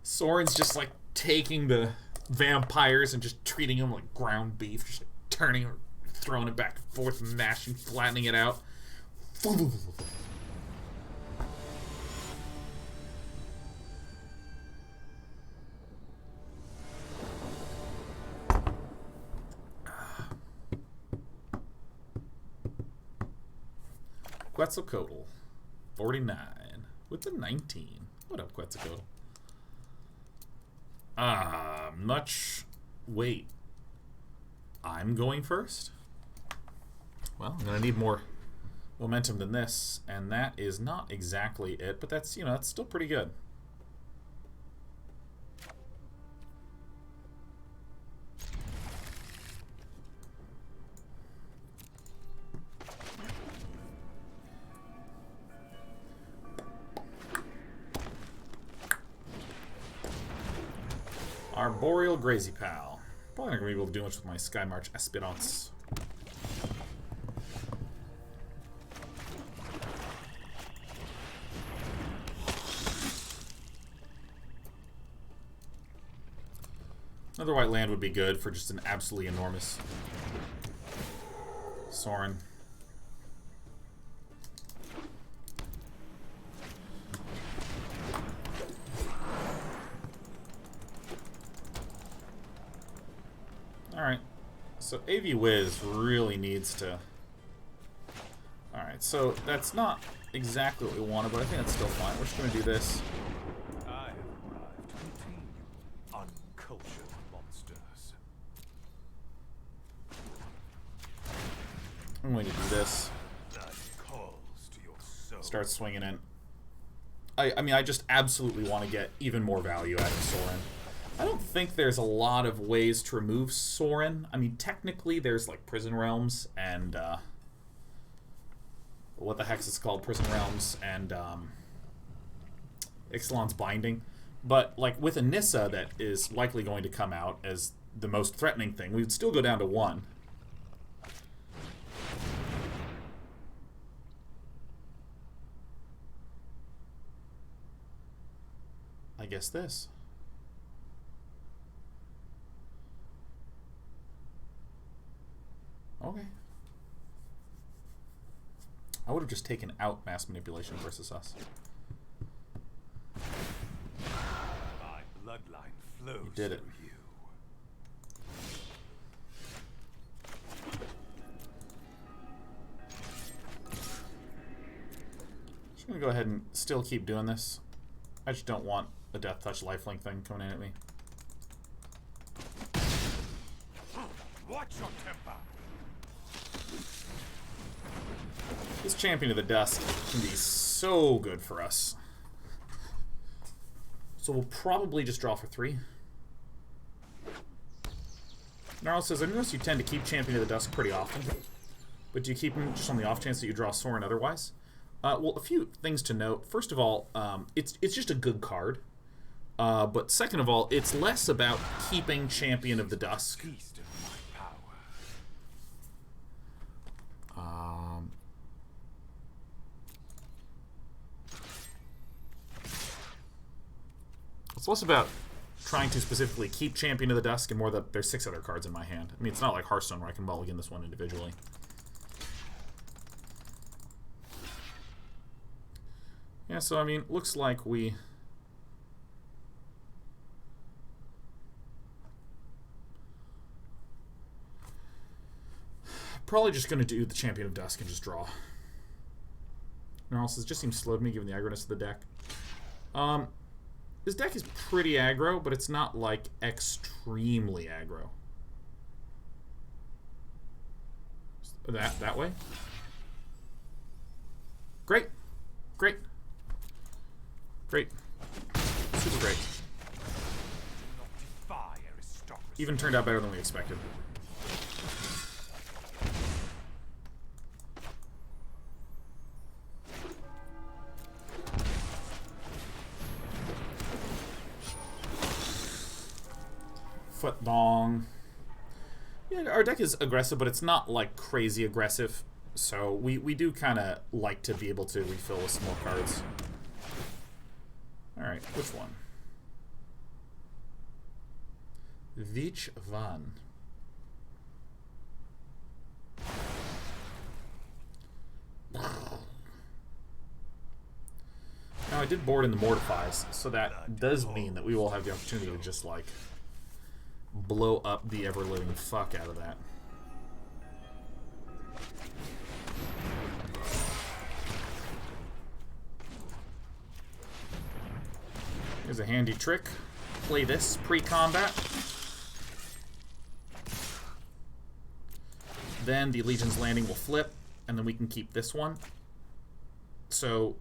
Sorin's just like taking the vampires and just treating them like ground beef, just like turning, throwing it back and forth, mashing, flattening it out. Quetzalcoatl, 49 with the 19. What up, Quetzalcoatl? Wait. I'm going first? Well, I'm gonna need more momentum than this, and that is not exactly it, but that's, you know, that's still pretty good. Arboreal Grazy Pal. Probably not going to be able to do much with my Skymarcher Aspirant. Another white land would be good for just an absolutely enormous Sorin. Alright, so AV Wiz really needs to... Alright, so that's not exactly what we wanted, but I think that's still fine. We're just going to do this. I have arrived to contain you, uncultured monsters. I'm going to do this. That calls to your soul. Start swinging in. I mean, I just absolutely want to get even more value out of Sorin. I don't think there's a lot of ways to remove Sorin. I mean, technically there's like Prison Realms and what the heck is it called? Prison Realms and Ixalan's Binding. But like with a Nissa that is likely going to come out as the most threatening thing, we would still go down to 1. I guess this. Okay. I would have just taken out Mass Manipulation versus us. My bloodline flows You did it. through you. Just gonna go ahead and still keep doing this. I just don't want a Death Touch lifelink thing coming in at me. Watch your temper. This Champion of the Dusk can be so good for us. So we'll probably just draw for 3. Gnarl says, I notice you tend to keep Champion of the Dusk pretty often. But do you keep him just on the off chance that you draw Sorin otherwise? Well, a few things to note. First of all, it's just a good card. But second of all, it's less about keeping Champion of the Dusk. Feast of my power. It's less about trying to specifically keep Champion of the Dusk and more that there's 6 other cards in my hand. I mean, it's not like Hearthstone where I can mulligan this one individually. Yeah, so I mean, looks like we... Probably just going to do the Champion of Dusk and just draw. Gnarl says, just seems slow to me given the aggroness of the deck. This deck is pretty aggro, but it's not, like, extremely aggro. That way? Great. Great. Great. Super great. Even turned out better than we expected. Foot long. Yeah, our deck is aggressive, but it's not like crazy aggressive. So we do kind of like to be able to refill with some more cards. All right, which one? Vich Van. Now I did board in the Mortifies, so that does mean that we will have the opportunity to just like blow up the ever-living fuck out of that. Here's a handy trick. Play this pre-combat. Then the Legion's Landing will flip, and then we can keep this one. So,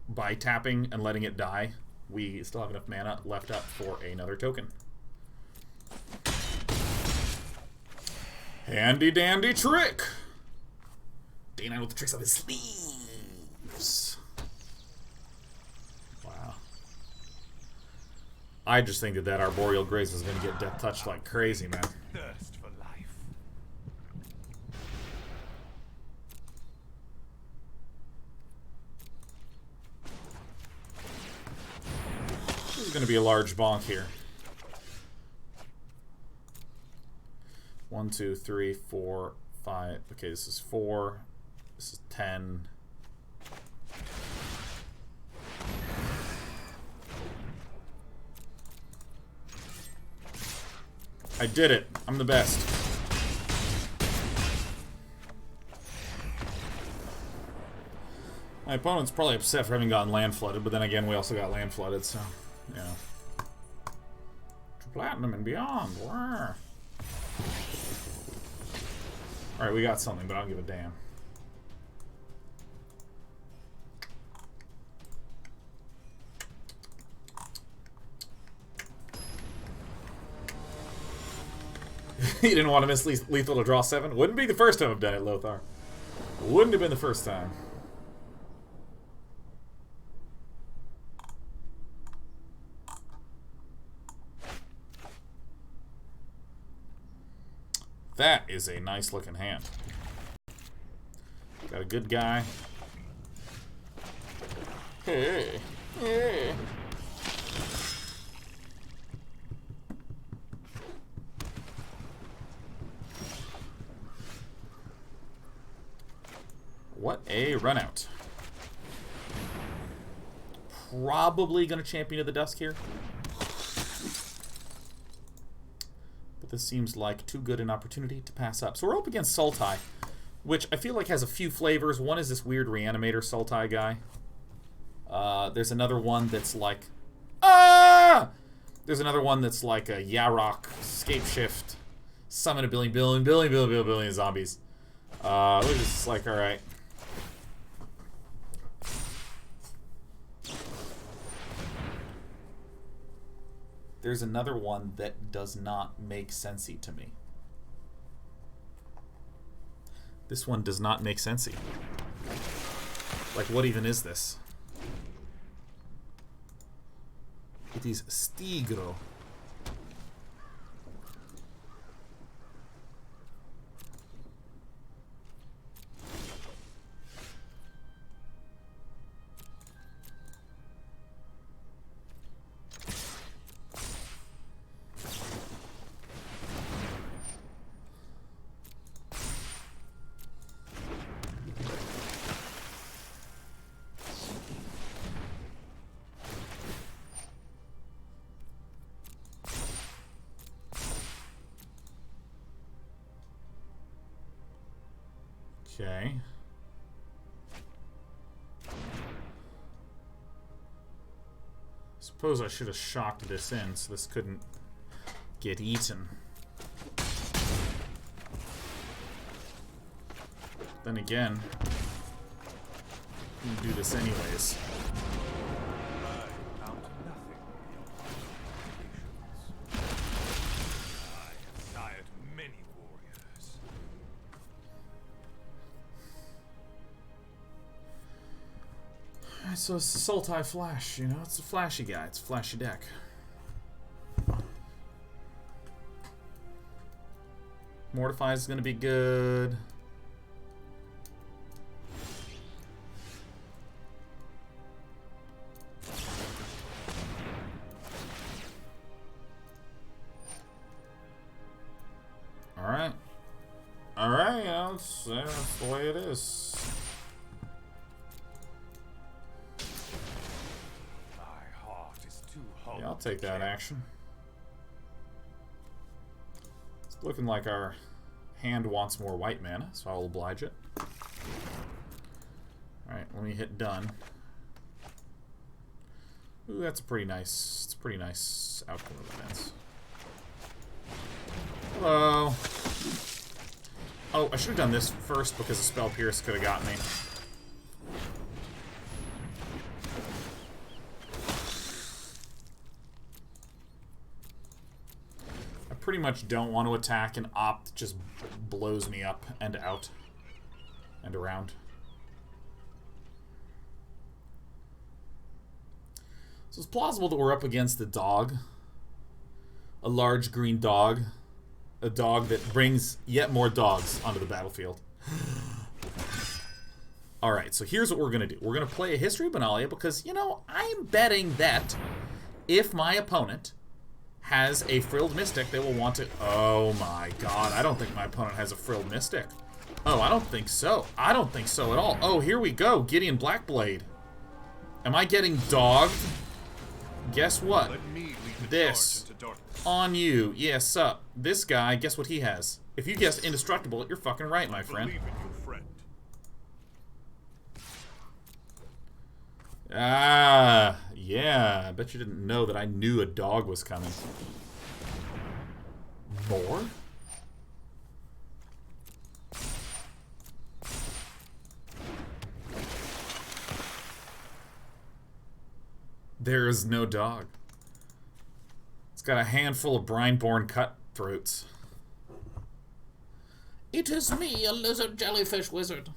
by tapping and letting it die, we still have enough mana left up for another token. Handy dandy trick! Day9 with the tricks on his sleeves. Wow. I just think that Arboreal Grace is going to get death touched like crazy, man. Thirst for life. This is going to be a large bonk here. 1, 2, 3, 4, 5. Okay, this is 4. This is 10. I did it. I'm the best. My opponent's probably upset for having gotten land flooded, but then again, we also got land flooded, so, yeah. Platinum and beyond. Wow. Alright, we got something, but I don't give a damn. You didn't want to miss lethal to draw 7? Wouldn't be the first time I've done it, Lothar. Wouldn't have been the first time. That is a nice looking hand. Got a good guy. Hey. Hey. What a run out. Probably going to Champion of the Dusk here. But this seems like too good an opportunity to pass up. So we're up against Sultai, which I feel like has a few flavors. One is this weird Reanimator Sultai guy. There's another one that's like... Ah! There's another one that's like a Yarok, Scapeshift, summon a billion zombies. We're just like, alright. There's another one that does not make sensey to me. This one does not make sensey. Like, what even is this? It is Stigro. Okay. Suppose I should have shocked this in so this couldn't get eaten. Then again, you can do this anyways. So it's the Sultai Flash, you know, it's a flashy guy, it's a flashy deck. Mortify is gonna be good. Alright. Alright, yeah, that's the way it is. Yeah, I'll take that action. It's looking like our hand wants more white mana, so I'll oblige it. Alright, let me hit done. Ooh, that's a pretty nice, it's a pretty nice outcome of events. Hello. Oh, I should have done this first because the Spell Pierce could have got me. Pretty much don't want to attack, and Opt just blows me up and out and around. So it's plausible that we're up against a dog, a large green dog, a dog that brings yet more dogs onto the battlefield. Alright, so here's what we're going to do. We're going to play a History of Benalia because, you know, I'm betting that if my opponent has a Frilled Mystic, they will want to... Oh my god, I don't think my opponent has a Frilled Mystic. Oh, I don't think so. I don't think so at all. Oh, here we go. Gideon Blackblade. Am I getting dogged? Guess what? This. On you. Yeah, sup. This guy, guess what he has? If you guessed Indestructible, you're fucking right, my friend. Ah, yeah. I bet you didn't know that I knew a dog was coming. More? There is no dog. It's got a handful of brine-born cutthroats. It is me, a lizard jellyfish wizard.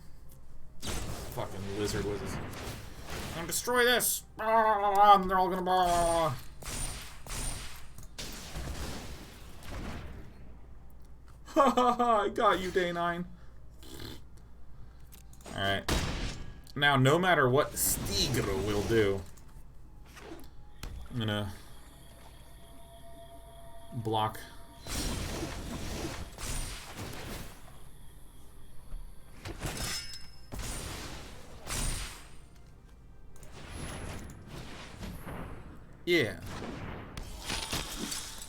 Fucking lizard wizards. I'm gonna destroy this! And they're all gonna... Ha ha ha! I got you, Day 9. Alright. Now, no matter what Stigro will do, I'm gonna block. Yeah.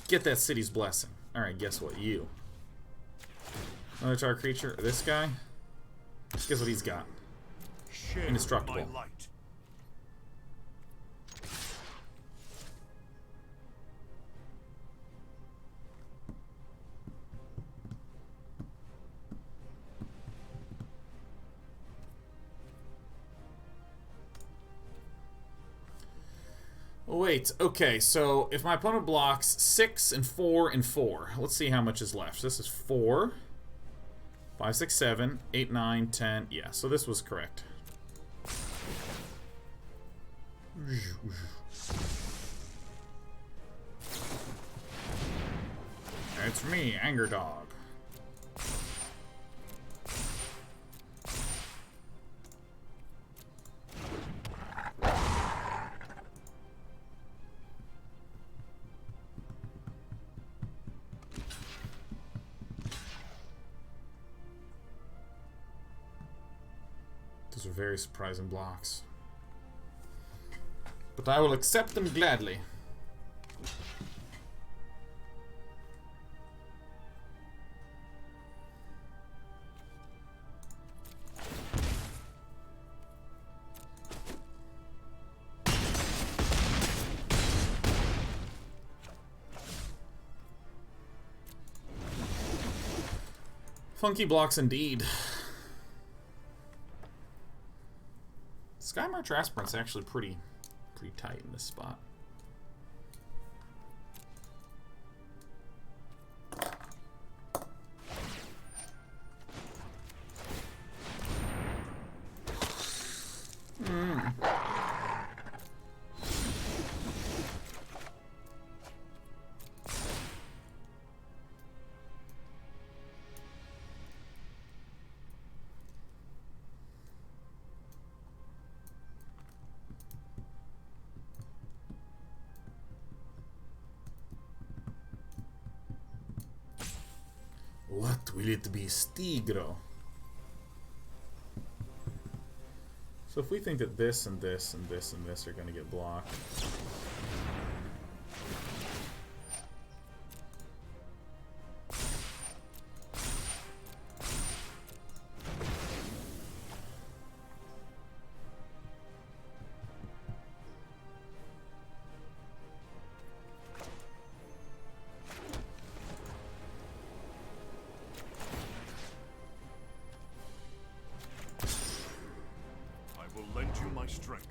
Get that city's blessing. Alright, guess what? You. Another target creature. This guy. Guess what he's got? Share Indestructible. my light. Wait, okay, so if my opponent blocks 6 and 4 and 4, let's see how much is left. This is 4, 5, 6, 7, 8, 9, 10. Yeah, so this was correct. It's me, Anger Dog. Those are very surprising blocks. But I will accept them gladly. Funky blocks indeed. Skymarcher Aspirant's actually pretty tight in this spot. What will it be, Stigro? So if we think that this and this and this and this are going to get blocked. Strength.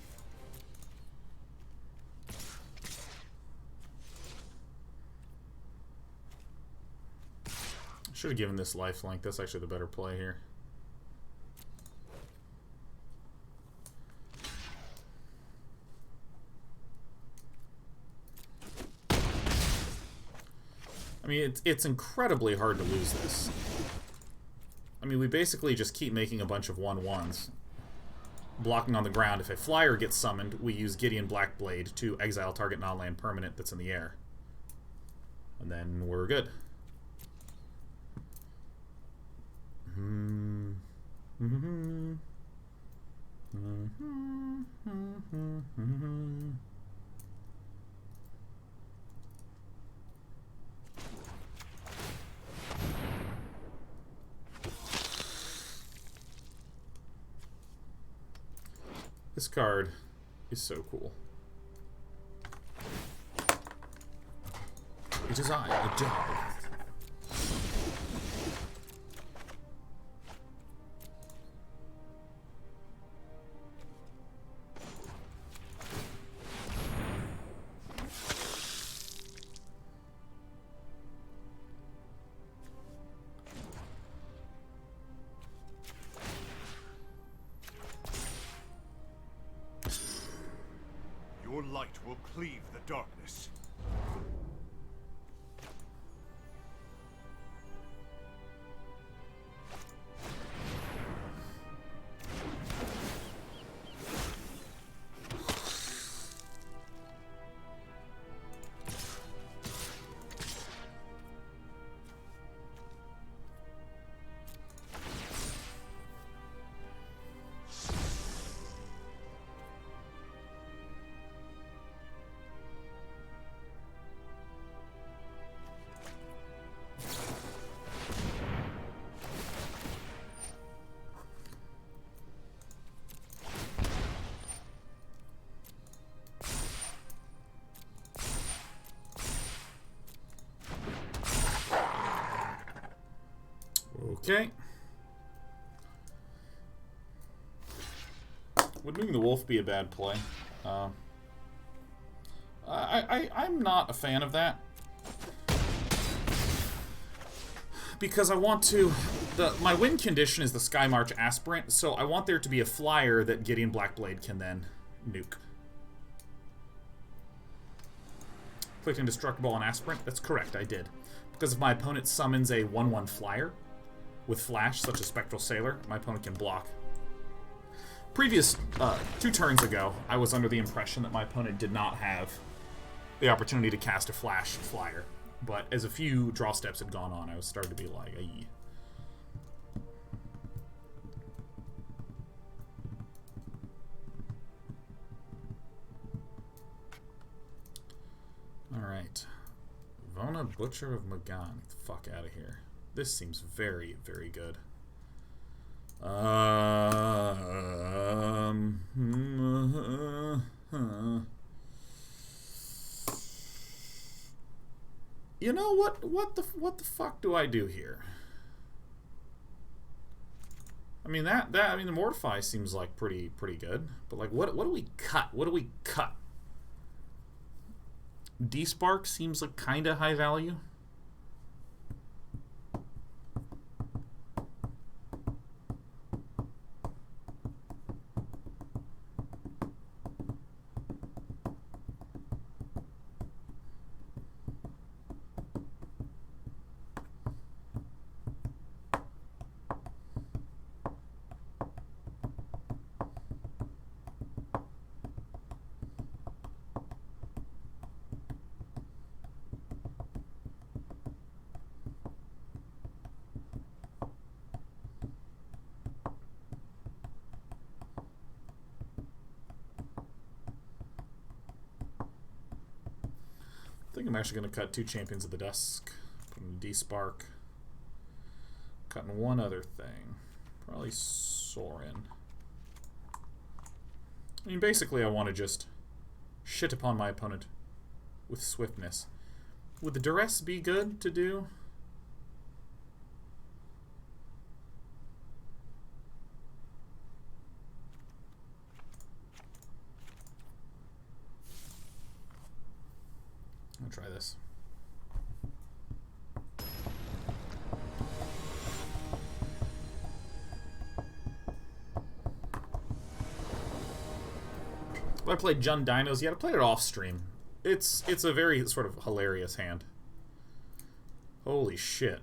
Should have given this lifelink. That's actually the better play here. I mean, it's incredibly hard to lose this. I mean, we basically just keep making a bunch of 1/1s. Blocking on the ground. If a flyer gets summoned, we use Gideon Blackblade to exile target non-land permanent that's in the air. And then we're good. This card is so cool. It is I, a dog. Your light will cleave the darkness. Okay. Would moving the wolf be a bad play? I'm not a fan of that. Because I want to... my win condition is the Skymarcher Aspirant, so I want there to be a flyer that Gideon Blackblade can then nuke. Clicked Indestructible on Aspirant? That's correct, I did. Because if my opponent summons a 1/1 flyer with flash, such as Spectral Sailor, my opponent can block. Previous 2 turns ago, I was under the impression that my opponent did not have the opportunity to cast a flash flyer. But as a few draw steps had gone on, I was starting to be like, aye. Alright. Vona, Butcher of Magan. Get the fuck out of here. This seems very, very good. You know what the fuck do I do here? I mean the Mortify seems like pretty good, but like what do we cut? What do we cut? Despark seems like kind of high value. I think I'm actually going to cut 2 Champions of the Dusk. Put in Despark. Cutting one other thing. Probably Sorin. I mean, basically I want to just shit upon my opponent with swiftness. Would the Duress be good to do? I'll try this. I played Jund Dinos yet. I played it off stream. It's a very sort of hilarious hand. Holy shit.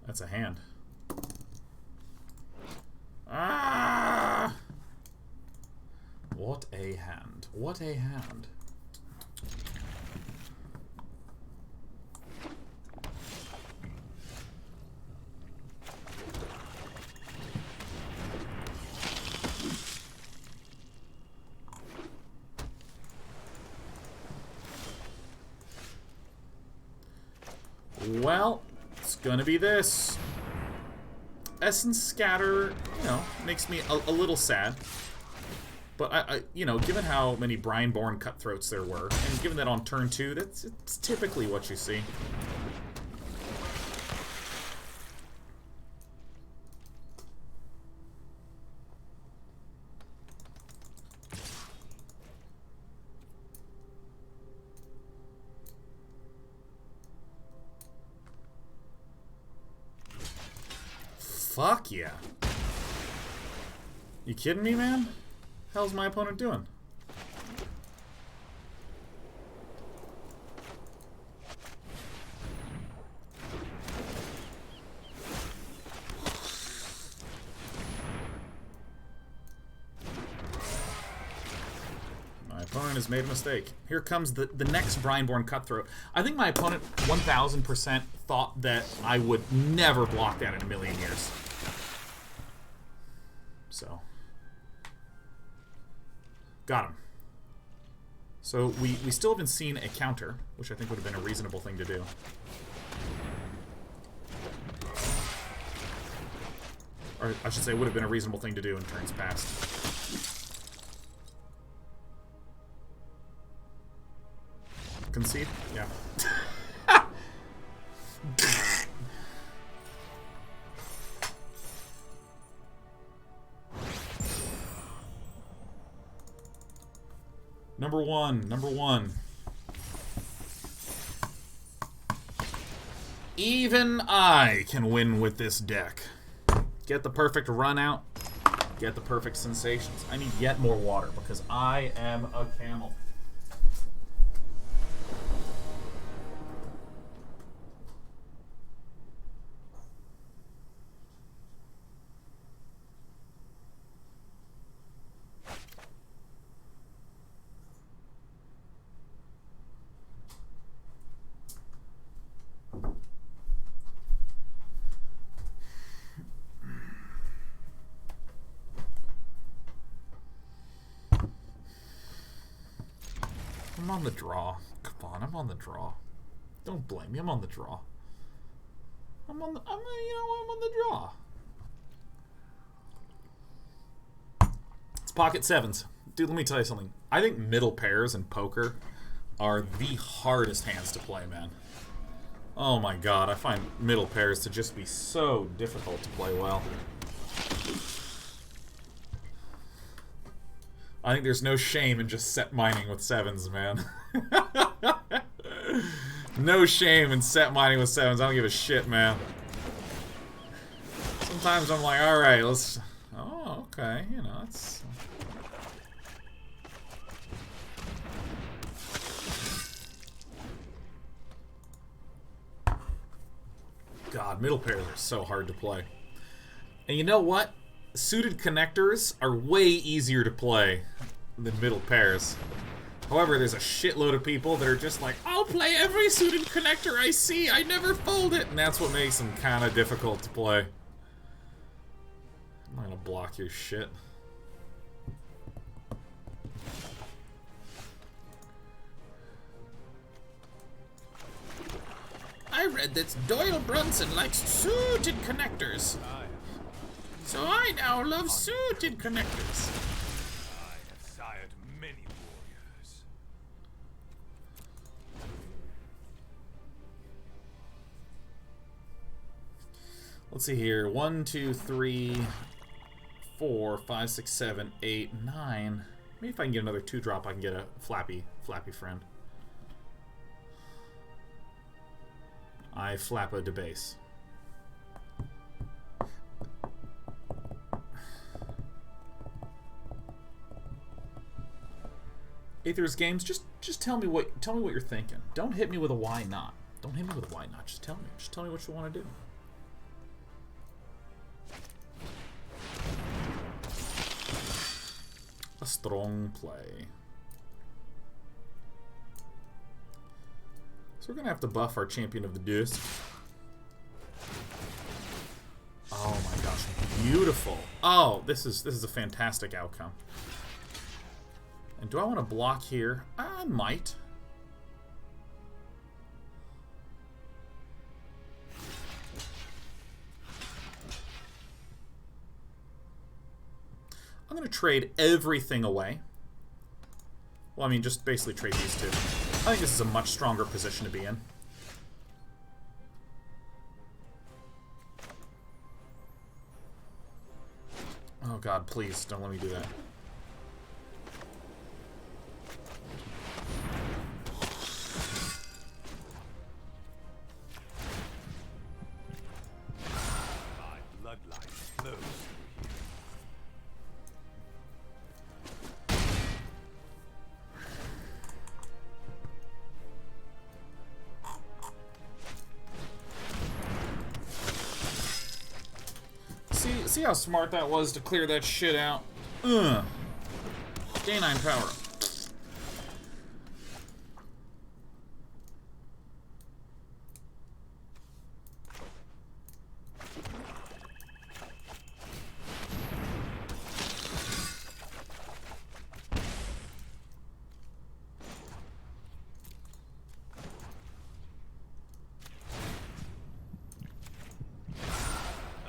That's a hand. Ah! What a hand. What a hand. Well, it's gonna be this. Essence Scatter, you know, makes me a little sad. But I you know, given how many Brineborn Cutthroats there were, and given that on turn 2, it's typically what you see. Fuck yeah. You kidding me, man? How's my opponent doing? My opponent has made a mistake. Here comes the next Brineborn Cutthroat. I think my opponent 1000% thought that I would never block that in a million years. So, got him. So we still haven't seen a counter, which I think would have been a reasonable thing to do. Or I should say would have been a reasonable thing to do in turns past. Concede? Yeah. Number one. Number one. Even I can win with this deck. Get the perfect run out. Get the perfect sensations. I need yet more water because I am a camel. I'm on the draw. Come on, I'm on the draw. Don't blame me. I'm on the draw. I'm on the draw. It's pocket sevens. Dude, let me tell you something. I think middle pairs in poker are the hardest hands to play, man. Oh my god, I find middle pairs to just be so difficult to play well. I think there's no shame in just set mining with sevens, man. No shame in set mining with sevens. I don't give a shit, man. Sometimes I'm like, alright, let's... Oh, okay, you know, it's... God, middle pairs are so hard to play. And you know what? Suited connectors are way easier to play than middle pairs. However, there's a shitload of people that are just like, I'll play every suited connector I see, I never fold it. And that's what makes them kind of difficult to play. I'm not gonna block your shit. I read that Doyle Brunson likes suited connectors. So I now love suited connectors. I have sired many warriors. Let's see here. 1, 2, 3, 4, 5, 6, 7, 8, 9. Maybe if I can get another 2-drop, I can get a flappy friend. I flap a debase. Aether's Games, just tell me what you're thinking. Don't hit me with a why not. Don't hit me with a why not. Just tell me. Just tell me what you want to do. A strong play. So we're gonna have to buff our Champion of the Dusk. Oh my gosh, beautiful. Oh, this is a fantastic outcome. And do I want to block here? I might. I'm going to trade everything away. Well, I mean, just basically trade these two. I think this is a much stronger position to be in. Oh god, please, don't let me do that. See how smart that was to clear that shit out? Ugh. Day 9 power.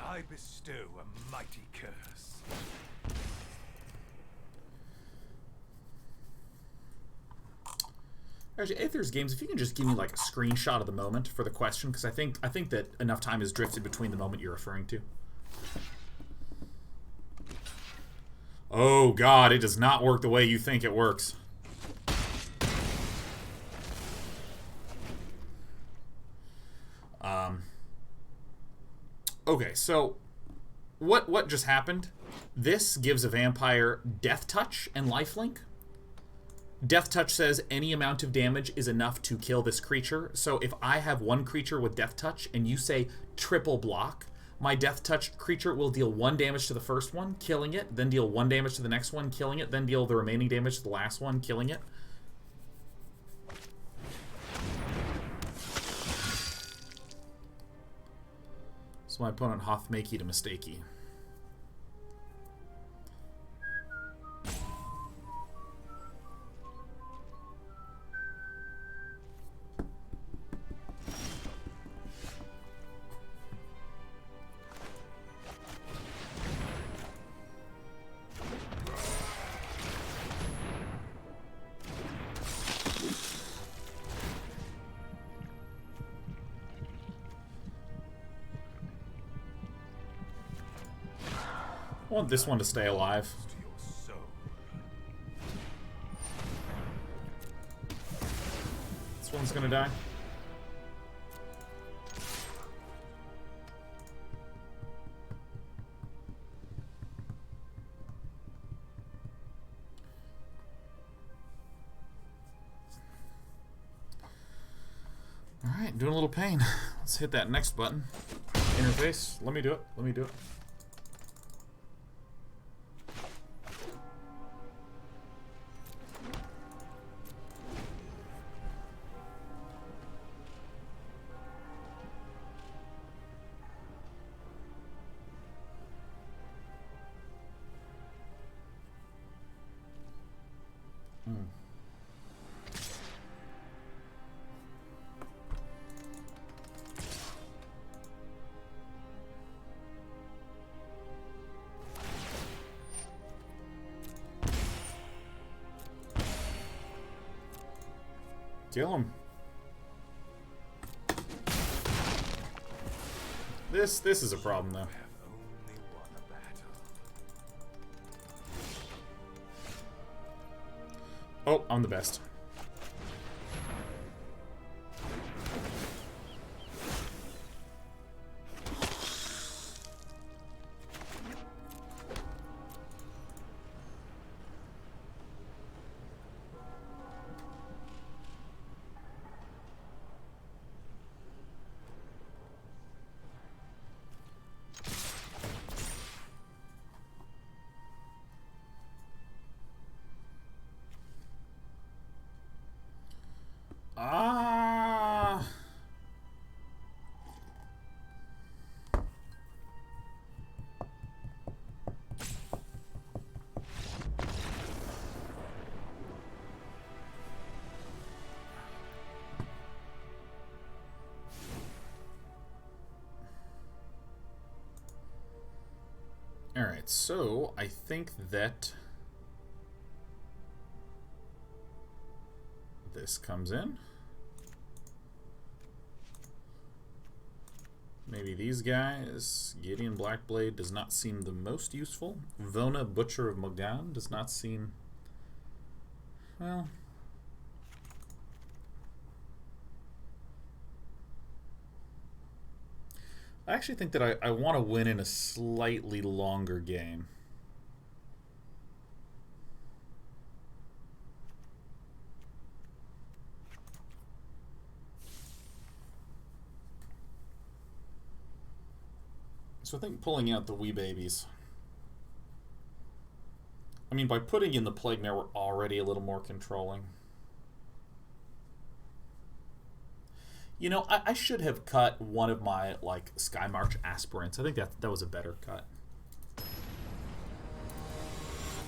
I bestow a mighty curse. Actually, Aether's Games, if you can just give me like a screenshot of the moment for the question, because I think that enough time has drifted between the moment you're referring to. Oh god, it does not work the way you think it works. Okay, so what just happened? This gives a vampire Death Touch and Lifelink. Death Touch says any amount of damage is enough to kill this creature. So if I have one creature with Death Touch and you say triple block, my Death Touch creature will deal 1 damage to the first one, killing it, then deal 1 damage to the next one, killing it, then deal the remaining damage to the last one, killing it. So my opponent Hoth Makey to Mistakey. I want this one to stay alive. This one's gonna die. Alright, doing a little pain. Let's hit that next button. Interface. Let me do it. Let me do it. Kill him. This is a problem though. Oh, I'm the best. Alright, so I think that this comes in. Maybe these guys. Gideon Blackblade does not seem the most useful. Vona, Butcher of Magan, does not seem... well... I actually think that I want to win in a slightly longer game. So I think pulling out the wee babies. I mean, by putting in the Plague Mare, we're already a little more controlling. You know, I should have cut one of my, like, Skymarcher Aspirants. I think that was a better cut.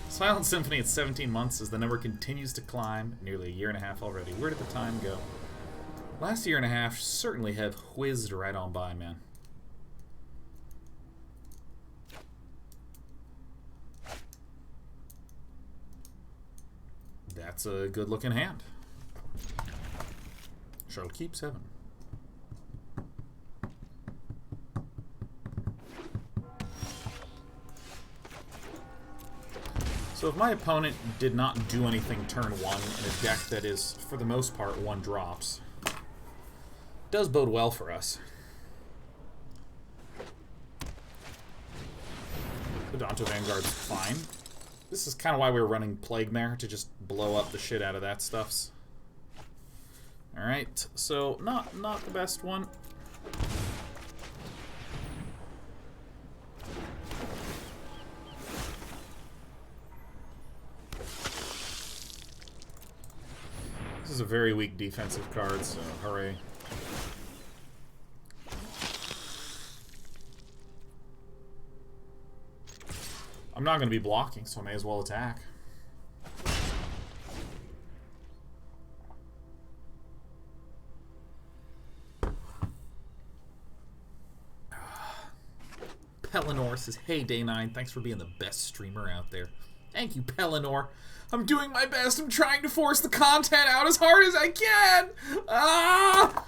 Silent Symphony at 17 months as the number continues to climb. Nearly a year and a half already. Where did the time go? Last year and a half certainly have whizzed right on by, man. That's a good-looking hand. Shall keep 7. So if my opponent did not do anything turn 1 in a deck that is, for the most part, 1 drops, does bode well for us. Adanto Vanguard's fine. This is kind of why we were running Plague Mare, to just blow up the shit out of that stuffs. Alright, so not the best one. This is a very weak defensive card, so hooray. I'm not going to be blocking, so I may as well attack. Pellinor says, hey, Day9, thanks for being the best streamer out there. Thank you, Pellinor. I'm doing my best. I'm trying to force the content out as hard as I can. Ah!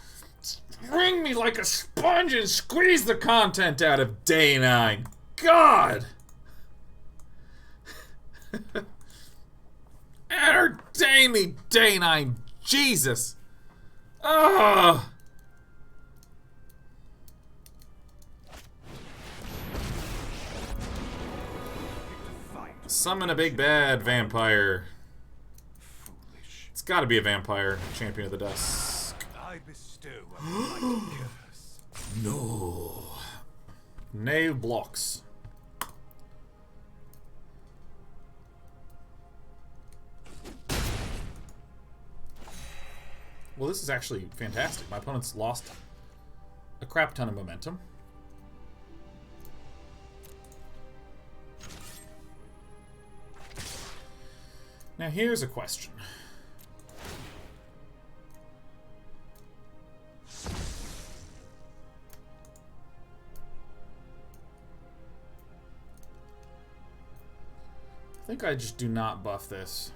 Bring me like a sponge and squeeze the content out of Day9. God! Entertain me, Day9. Jesus. Ah! Summon a big bad vampire. Foolish. It's gotta be a vampire. Champion of the Dusk. I bestow a mighty curse. No. Knave blocks. Well, this is actually fantastic. My opponent's lost a crap ton of momentum. Now here's a question. I think I just do not buff this.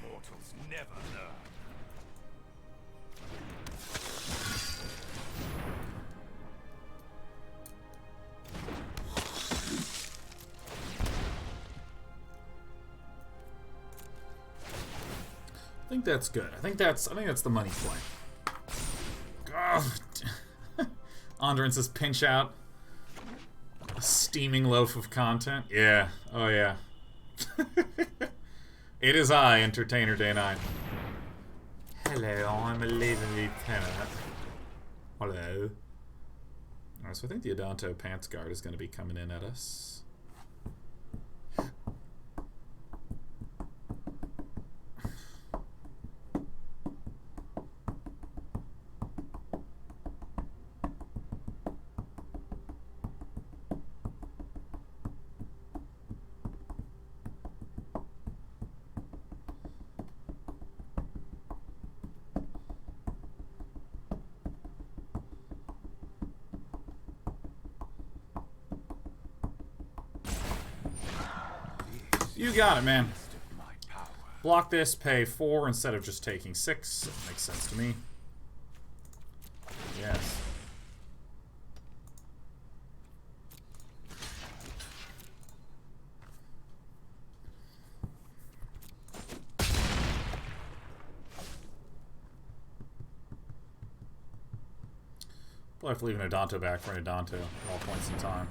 Mortals never learn. I think that's good. I think that's the money play. Andrin says pinch out. A steaming loaf of content. Yeah. Oh yeah. It is I, Entertainer Day9. Hello, I'm a leading lieutenant. Hello. Alright, so I think the Adanto Pants Guard is going to be coming in at us. You got it, man. Block this, pay 4 instead of just taking 6. That makes sense to me. Yes. We'll have to leave an Adanto back for an Adanto at all points in time.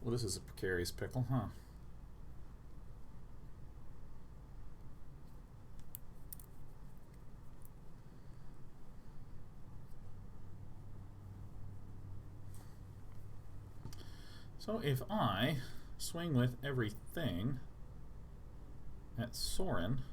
Well, this is a precarious pickle, huh? So if I swing with everything at Sorin,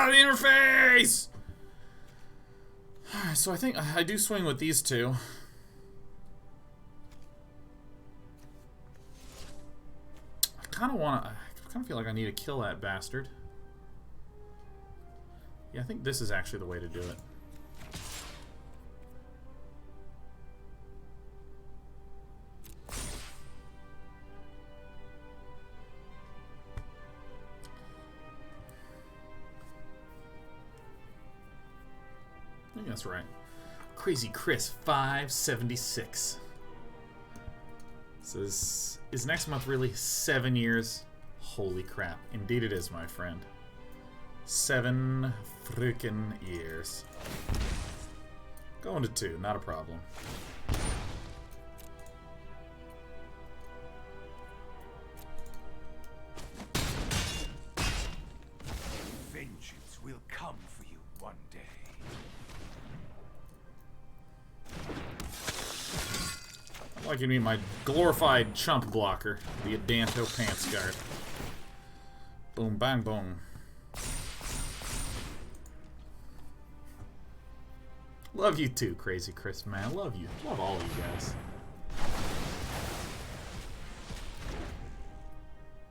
the interface! Alright, so I think I do swing with these two. I kind of feel like I need to kill that bastard. Yeah, I think this is actually the way to do it. That's right. Crazy Chris 576 says, is next month really 7 years? Holy crap. Indeed it is, my friend. 7 freaking years. Going to 2, not a problem. Vengeance will come for you one day. I'd like you to meet my glorified chump blocker, the Adanto Pants Guard. Boom, bang, boom. Love you too, Crazy Chris, man. Love you. Love all of you guys.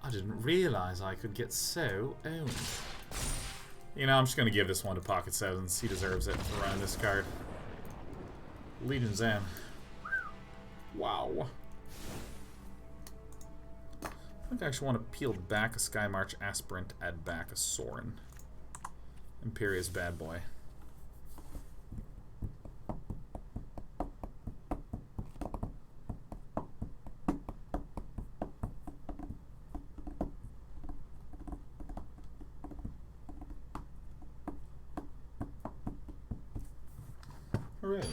I didn't realize I could get so owned. You know, I'm just going to give this one to Pocket Sevens. He deserves it for running this card. Legion's in. Wow. I think I actually want to peel back a Skymarcher Aspirant, add back a Sorin. Imperious bad boy. Alright.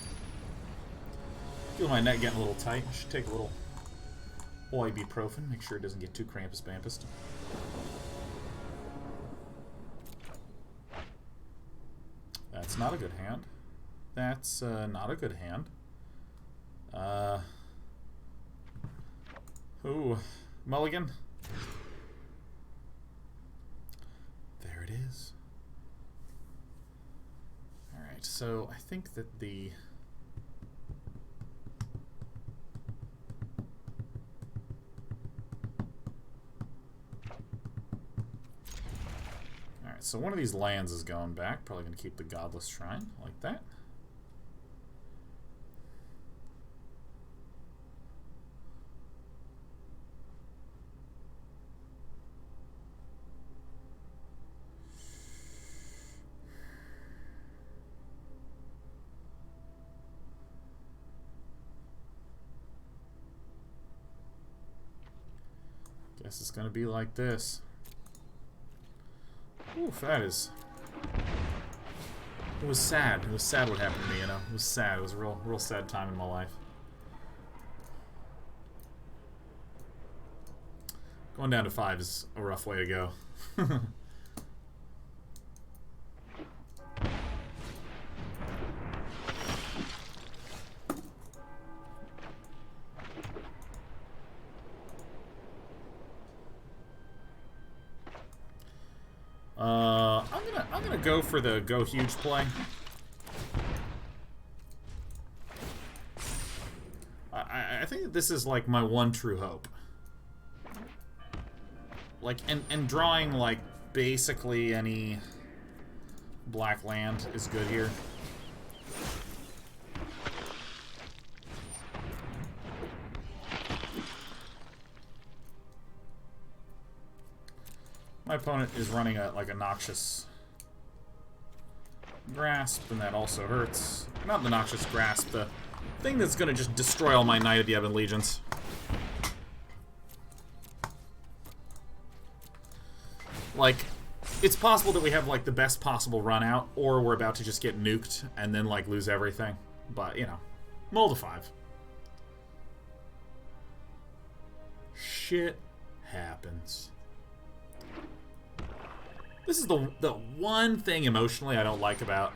Feel my neck getting a little tight. I should take a little ibuprofen, make sure it doesn't get too Krampus Bampus. That's not a good hand. That's not a good hand. Ooh, mulligan. There it is. Alright, so I think that the... Alright, so one of these lands is going back. Probably going to keep the Godless Shrine, like that. Guess it's going to be like this. Oof, that is... It was sad. It was sad what happened to me, you know? It was sad. It was a real sad time in my life. Going down to 5 is a rough way to go. I'm gonna go for the go huge play. I think that this is like my one true hope. Like, and drawing like basically any black land is good here. My opponent is running like a Noxious Grasp, and that also hurts. Not the Noxious Grasp, the thing that's going to just destroy all my Knight of the Ebon Legions. Like, it's possible that we have like the best possible run out, or we're about to just get nuked and then like lose everything. But, you know, mold of 5. Shit happens. This is the one thing emotionally I don't like about...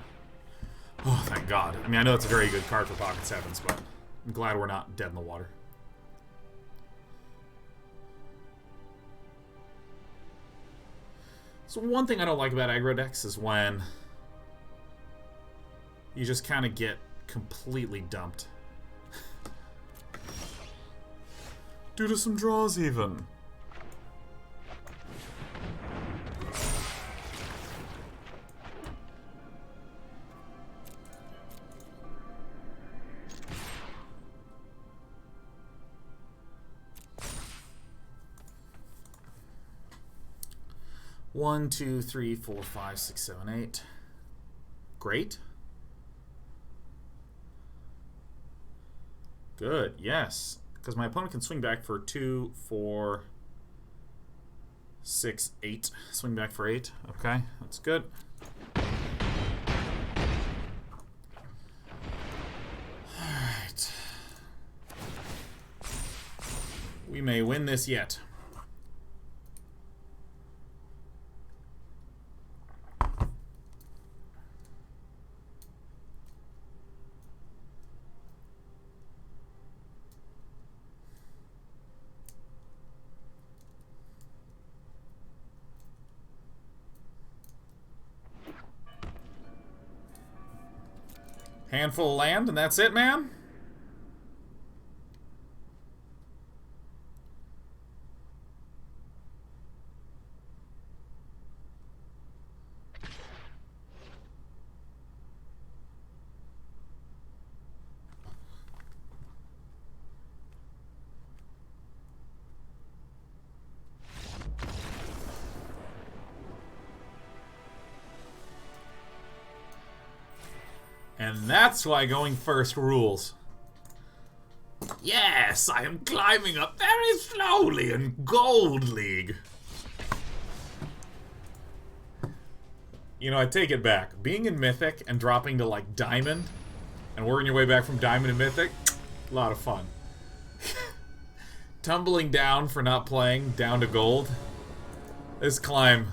Oh, thank God. I mean, I know it's a very good card for Pocket Sevens, but I'm glad we're not dead in the water. So one thing I don't like about aggro decks is when you just kind of get completely dumped. Due to some draws, even. One, two, three, four, five, six, seven, eight. Great. Good, yes. Because my opponent can swing back for 2, 4, 6, 8. Swing back for 8. Okay, that's good. Alright. We may win this yet. Handful of land, and that's it, man? And that's why going first rules. Yes, I am climbing up very slowly in Gold League. You know, I take it back. Being in Mythic and dropping to, like, Diamond and working your way back from Diamond to Mythic, a lot of fun. Tumbling down for not playing, down to Gold. This climb,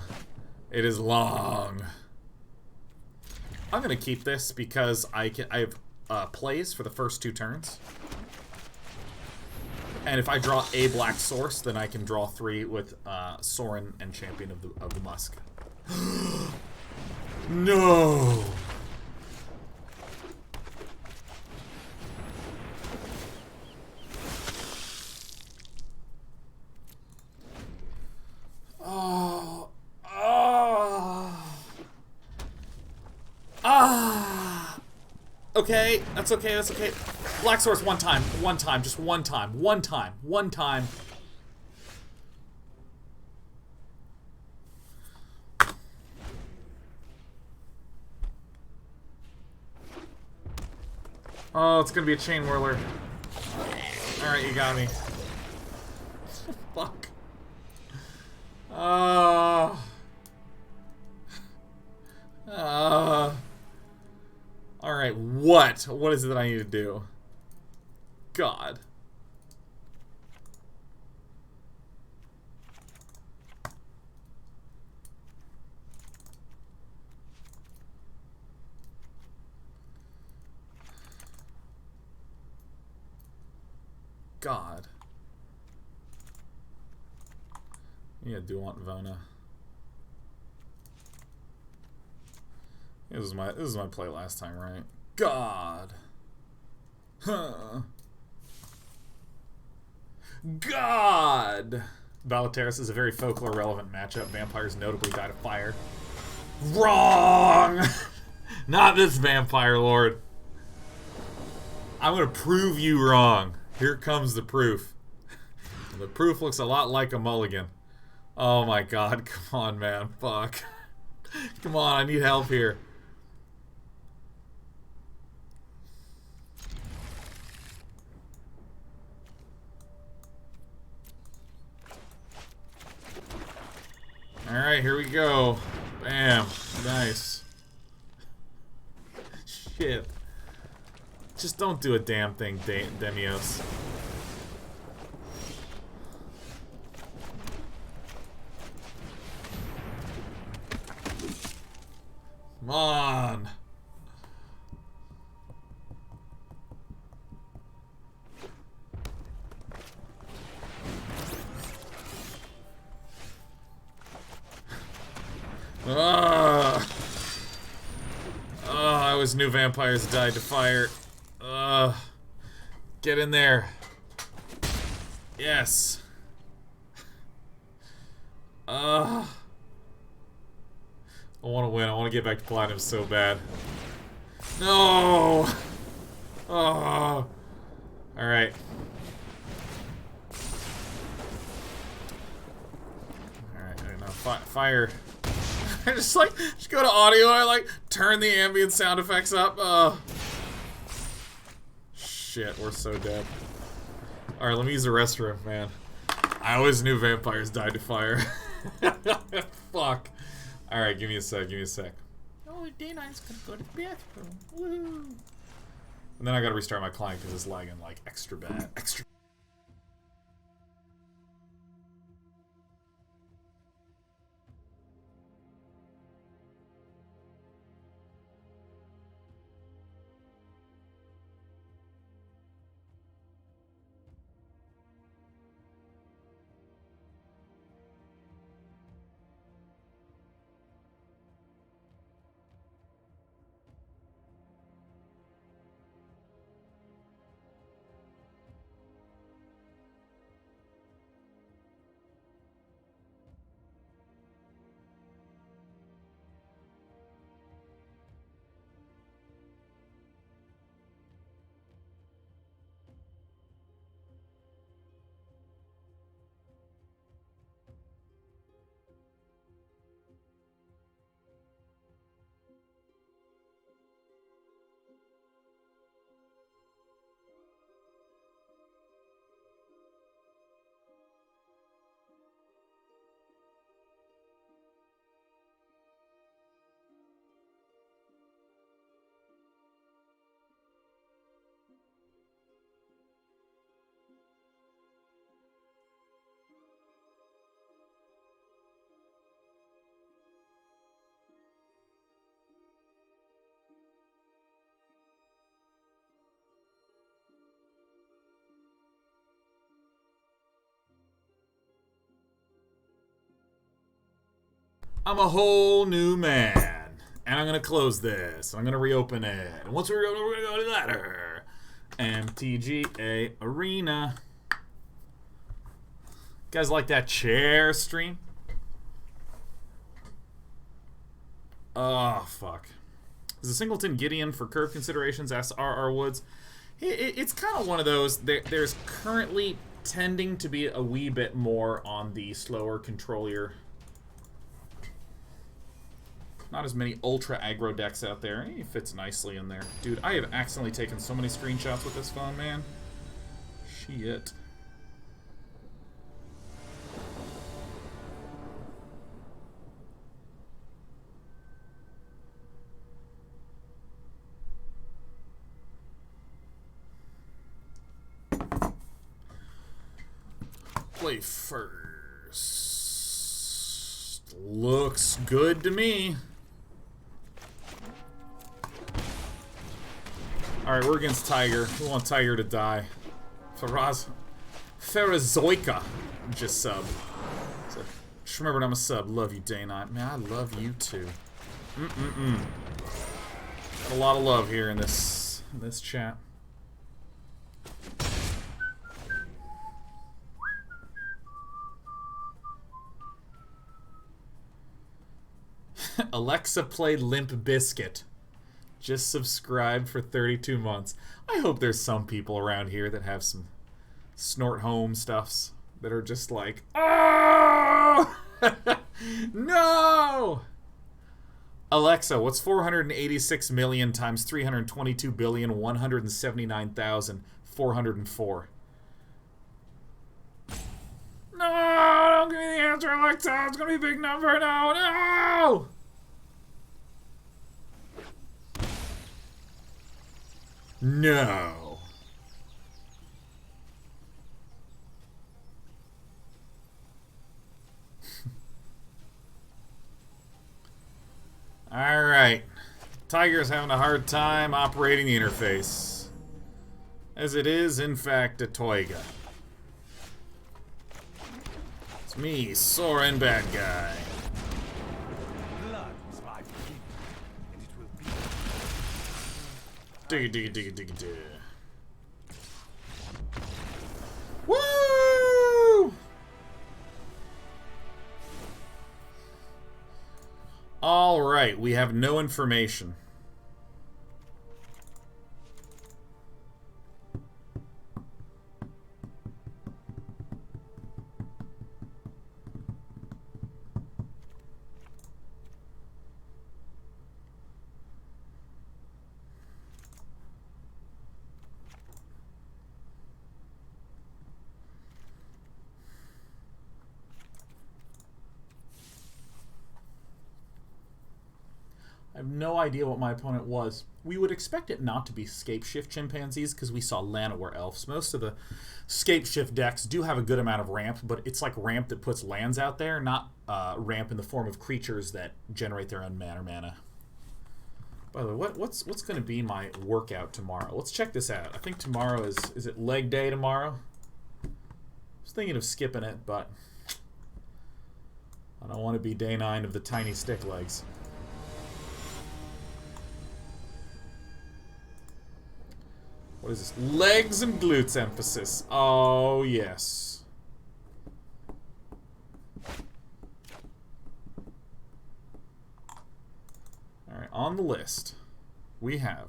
it is long. I'm gonna keep this because I have plays for the first 2 turns, and if I draw a black source, then I can draw 3 with Sorin and Champion of the Musk. No. Oh. Okay, that's okay, that's okay. Black source one time, just one time. Oh, it's gonna be a chain whirler. Alright, you got me. Fuck. Alright, what? What is it that I need to do? God. God. Yeah, do want Vona. This is my play last time, right? God. Huh. God. Valateris is a very folklore relevant matchup. Vampires notably die to fire. Wrong. Not this vampire lord. I'm gonna prove you wrong. Here comes the proof. The proof looks a lot like a mulligan. Oh my god, come on, man. Fuck. Come on, I need help here. Alright, here we go. Bam. Nice. Shit. Just don't do a damn thing, Demios. Come on. I always knew vampires died to fire. Get in there. Yes. I want to win. I want to get back to platinum so bad. No. Oh. All right. All right. Now fire. I just go to audio. I turn the ambient sound effects up. shit, we're so dead. Alright, let me use the restroom, man. I always knew vampires died to fire. Fuck. Alright, give me a sec, give me a sec. Oh, Day9's gonna go to the bathroom. Woo! And then I gotta restart my client because it's lagging like extra bad. Extra. I'm a whole new man. And I'm going to close this. I'm going to reopen it. And once we reopen it, we're going to go to the ladder. MTGA Arena. You guys like that chair stream? Oh, fuck. Is a singleton Gideon for curve considerations? Asks RR Woods. It's kind of one of those. There's currently tending to be a wee bit more on the slower controller. Not as many ultra aggro decks out there. He fits nicely in there. Dude, I have accidentally taken so many screenshots with this phone, man. Shit. Play first. Looks good to me. Alright, we're against Tiger. We want Tiger to die. Ferazoika just sub. So, just remember I'm a sub. Love you, Day9. Man, I love you too. Got a lot of love here in this chat. Alexa played Limp Bizkit. Just subscribed for 32 months. I hope there's some people around here that have some snort home stuffs that are just like, oh! No! Alexa, what's 486 million times 322,179,404? No! Don't give me the answer, Alexa! It's gonna be a big number! No! No! No. Alright. Tiger's having a hard time operating the interface. As it is, in fact, a Toiga. It's me, Sorin, bad guy. Digga. Woo! Alright, we have no information. have no idea what my opponent was. We would expect it not to be Scapeshift Chimpanzees because we saw Llanowar Elves. Most of the Scapeshift decks do have a good amount of ramp, but it's like ramp that puts lands out there, not ramp in the form of creatures that generate their own mana. By the way, what's going to be my workout tomorrow? Let's check this out. I think tomorrow is it leg day tomorrow? I was thinking of skipping it, but I don't want to be day 9 of the tiny stick legs. What is this? Legs and glutes emphasis. Oh, yes. Alright, on the list, we have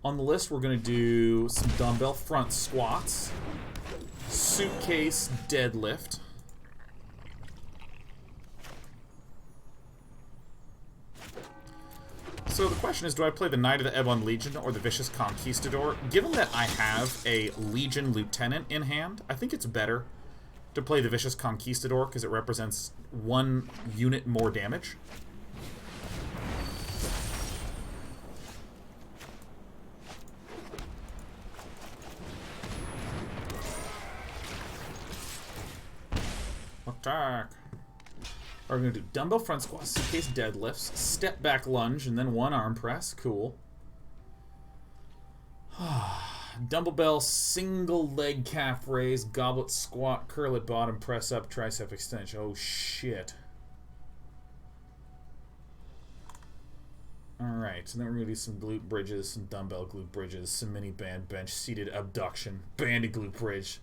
on the list, we're going to do some dumbbell front squats, suitcase deadlift, so the question is, do I play the Knight of the Ebon Legion or the Vicious Conquistador? Given that I have a Legion Lieutenant in hand, I think it's better to play the Vicious Conquistador because it represents 1 unit more damage. Attack. We're going to do dumbbell front squats, suitcase deadlifts, step back lunge, and then 1 arm press. Cool. Dumbbell single leg calf raise, goblet squat, curl at bottom, press up, tricep extension. Oh shit. Alright, so then we're going to do some glute bridges, some dumbbell glute bridges, some mini band bench, seated abduction, bandy glute bridge.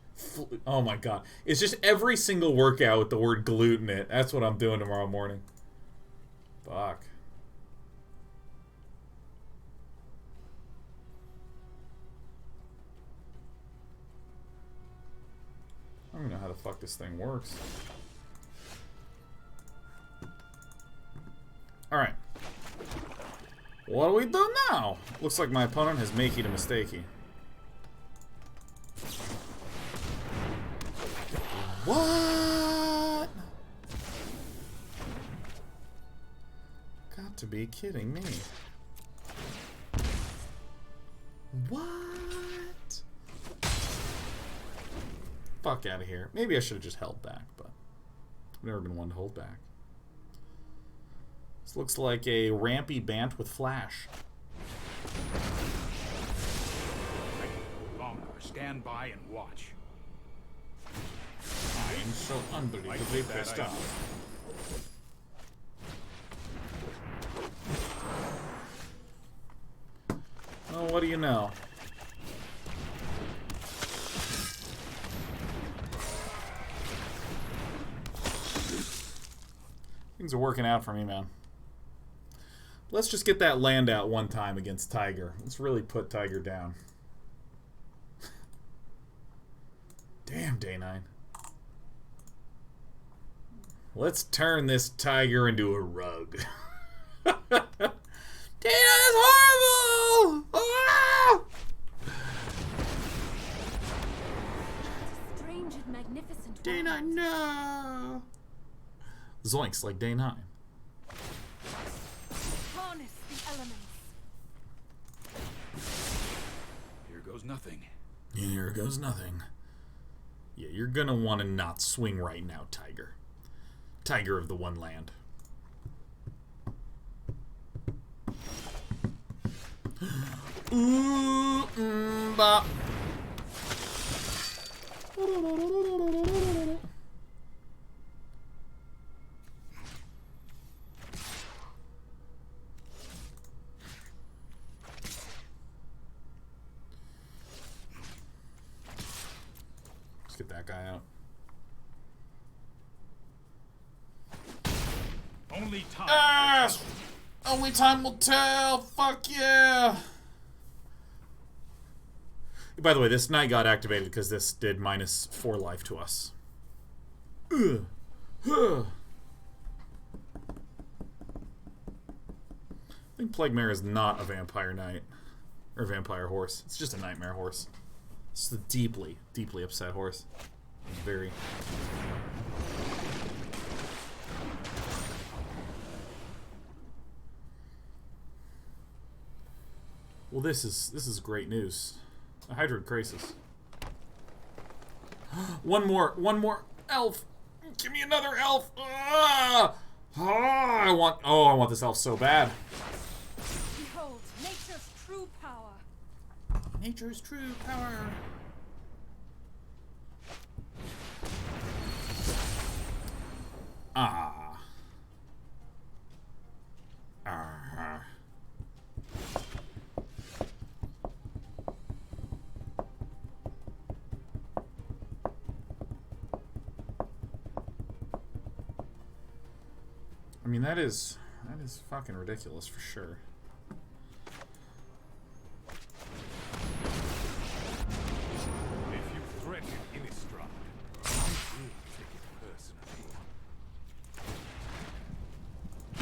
Oh my god. It's just every single workout with the word glute in it. That's what I'm doing tomorrow morning. Fuck. I don't know how the fuck this thing works. Alright. What do we do now? Looks like my opponent has made a mistakey. What? Got to be kidding me. What? Fuck out of here. Maybe I should have just held back, but I've never been one to hold back. This looks like a rampy Bant with flash. Vona, stand by and watch. I'm so unbelievably pissed off. Oh, what do you know? Things are working out for me, man. Let's just get that land out one time against Tiger. Let's really put Tiger down. Damn, day 9. Let's turn this Tiger into a rug. Day 9 is horrible! Ah! Strange and magnificent. Day 9, no! Zoinks, like day 9. Harness the elements. Here goes nothing. Here goes nothing. Yeah, you're gonna want to not swing right now, Tiger. Tiger of the one land. Ooh, bop. Let's get that guy out. Only time. Ah! Only time will tell. Fuck yeah. By the way, this knight got activated because this did -4 life to us. I think Plague Mare is not a vampire knight. Or vampire horse. It's just a nightmare horse. It's a deeply, deeply upset horse. very... Well, this is great news. A Hydroid Crisis. One more elf. Give me another elf. I want this elf so bad. Behold, nature's true power. Nature's true power. Ah. I mean, that is fucking ridiculous for sure. If you threaten Innistrad, I will take it personally. I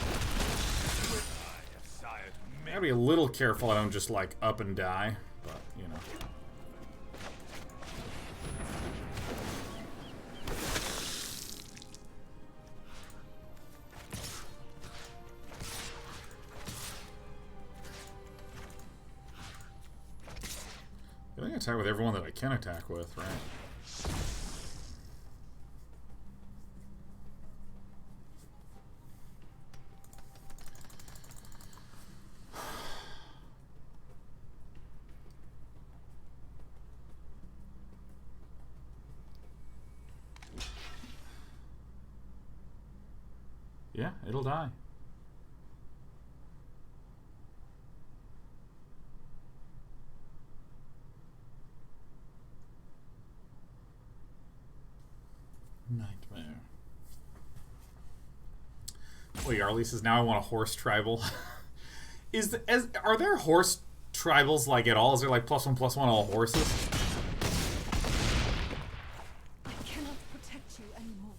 have sired I many. gotta be a little careful I don't just like up and die, but you know. I think I attack with everyone that I can attack with, right? Yeah, it'll die. Nightmare. Well, Yarly says, now I want a horse tribal. Are there horse tribals like at all? Is there like +1/+1 all horses? I cannot protect you anymore.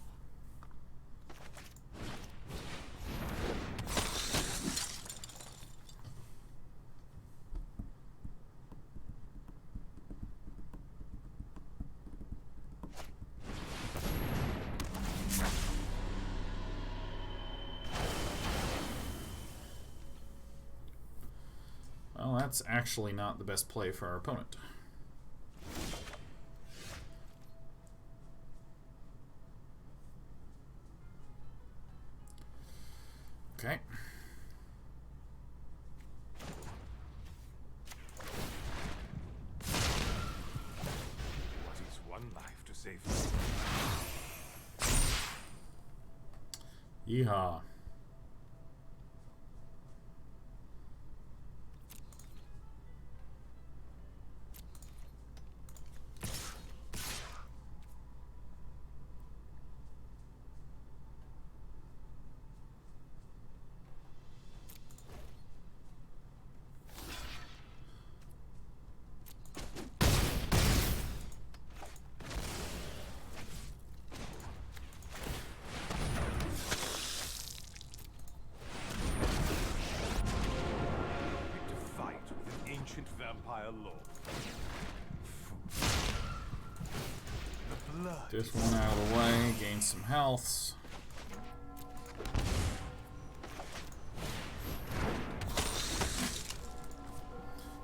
Well, that's actually not the best play for our opponent. Okay. What is one life to save? Yeehaw. Vampire Lord. The blood. This one out of the way, gain some healths.